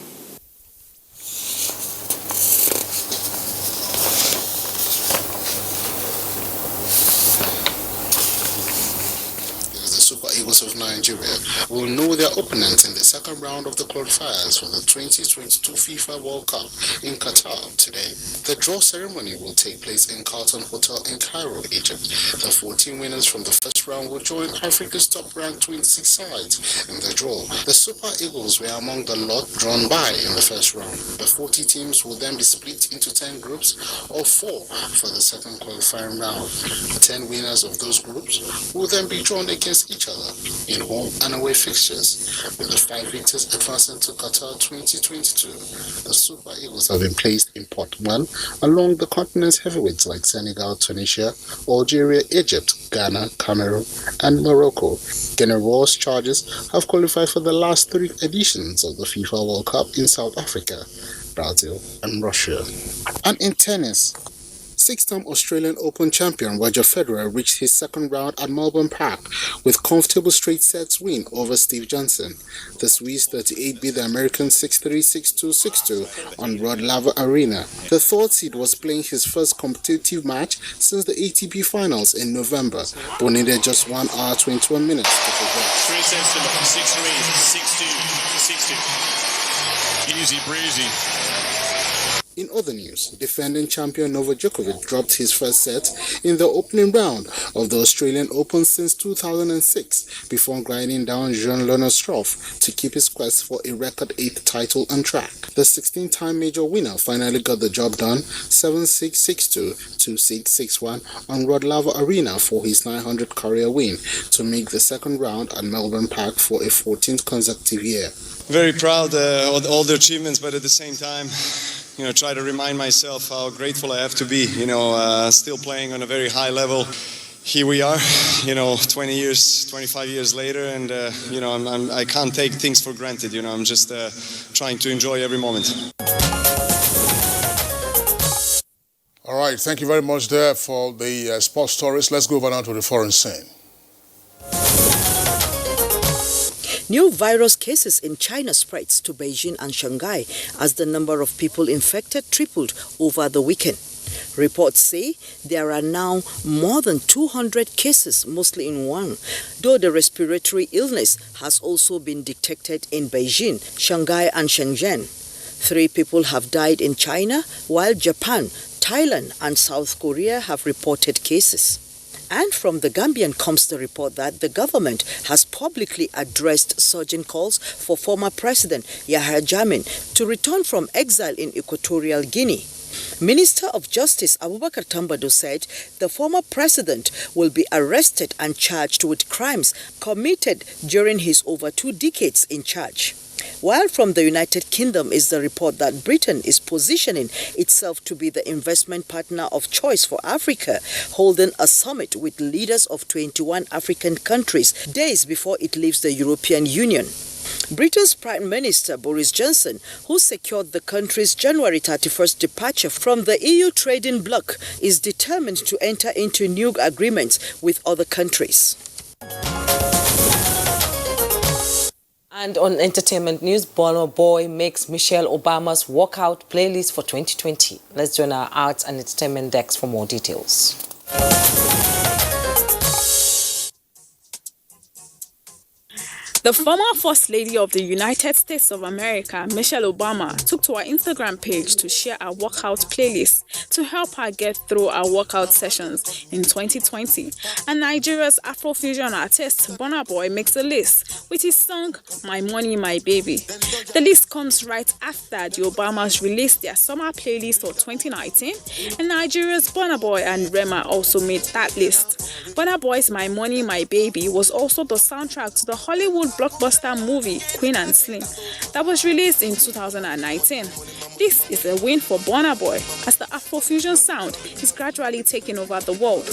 Super Eagles of Nigeria will know their opponents in the second round of the qualifiers for the 2022 FIFA World Cup in Qatar today. The draw ceremony will take place in Carlton Hotel in Cairo, Egypt. The 14 winners from the first round will join Africa's top-ranked 26 sides in the draw. The Super Eagles were among the lot drawn by in the first round. The 40 teams will then be split into 10 groups of 4 for the second qualifying round. The 10 winners of those groups will then be drawn against each other in home and away fixtures, with the 5 victors advancing to Qatar 2022. The Super Eagles have been placed in Pot 1 along the continent's heavyweights like Senegal, Tunisia, Algeria, Egypt, Ghana, Cameroon, and Morocco. General's Chargers have qualified for the last 3 editions of the FIFA World Cup in South Africa, Brazil, and Russia. And in tennis, 6-time Australian Open champion Roger Federer reached his second round at Melbourne Park with comfortable straight sets win over Steve Johnson. The Swiss 38 beat the American 6-3, 6-2, 6-2 on Rod Laver Arena. The third seed was playing his first competitive match since the ATP Finals in November, but needed just 1 hour 21 minutes to progress. 3 sets to 6-3, 6-2, 6-2. Easy breezy. In other news, defending champion Novak Djokovic dropped his first set in the opening round of the Australian Open since 2006 before grinding down Jean-Leonard Struff to keep his quest for a record 8th title on track. The 16-time major winner finally got the job done 7-6, 6-2, 2-6, 6-1 on Rod Laver Arena for his 900th career win to make the second round at Melbourne Park for a 14th consecutive year. Very proud of all the achievements, but at the same time, try to remind myself how grateful I have to be, still playing on a very high level. Here we are, 20 years, 25 years later, and, I can't take things for granted, I'm just trying to enjoy every moment. All right, thank you very much there for the sports stories. Let's go over now to the foreign scene. New virus cases in China spreads to Beijing and Shanghai as the number of people infected tripled over the weekend. Reports say there are now more than 200 cases, mostly in Wuhan, though the respiratory illness has also been detected in Beijing, Shanghai and Shenzhen. 3 people have died in China, while Japan, Thailand and South Korea have reported cases. And from the Gambian comes the report that the government has publicly addressed surging calls for former President Yahya Jammeh to return from exile in Equatorial Guinea. Minister of Justice Abubakar Tambadou said the former president will be arrested and charged with crimes committed during his over 2 decades in charge. While from the United Kingdom is the report that Britain is positioning itself to be the investment partner of choice for Africa, holding a summit with leaders of 21 African countries days before it leaves the European Union. Britain's Prime Minister Boris Johnson, who secured the country's January 31st departure from the EU trading bloc, is determined to enter into new agreements with other countries. And on entertainment news, Burna Boy makes Michelle Obama's walkout playlist for 2020. Let's join our arts and entertainment desk for more details. The former First Lady of the United States of America, Michelle Obama, took to her Instagram page to share her workout playlist to help her get through her workout sessions in 2020. And Nigeria's Afrofusion artist, Burna Boy, makes the list with his song, My Money, My Baby. The list comes right after the Obamas released their summer playlist for 2019, and Nigeria's Burna Boy and Rema also made that list. Burna Boy's My Money, My Baby was also the soundtrack to the Hollywood blockbuster movie Queen and Slim that was released in 2019. This is a win for Burna Boy as the Afrofusion sound is gradually taking over the world.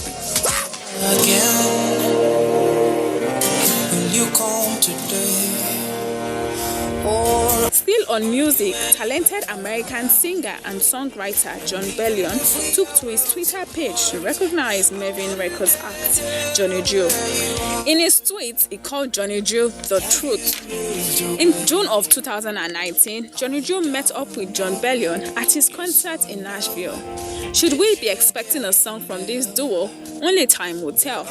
Will you come today? Still on music, talented American singer and songwriter Jon Bellion took to his Twitter page to recognize Mavin Records act Johnny Joe. In his tweet, he called Johnny Joe the truth. In June of 2019, Johnny Joe met up with Jon Bellion at his concert in Nashville. Should we be expecting a song from this duo? Only time will tell.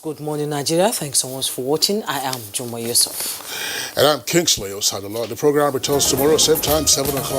Good morning, Nigeria. Thanks so much for watching. I am Juma Yusuf. And I'm Kingsley Osadolo. The program returns tomorrow, same time, 7 o'clock.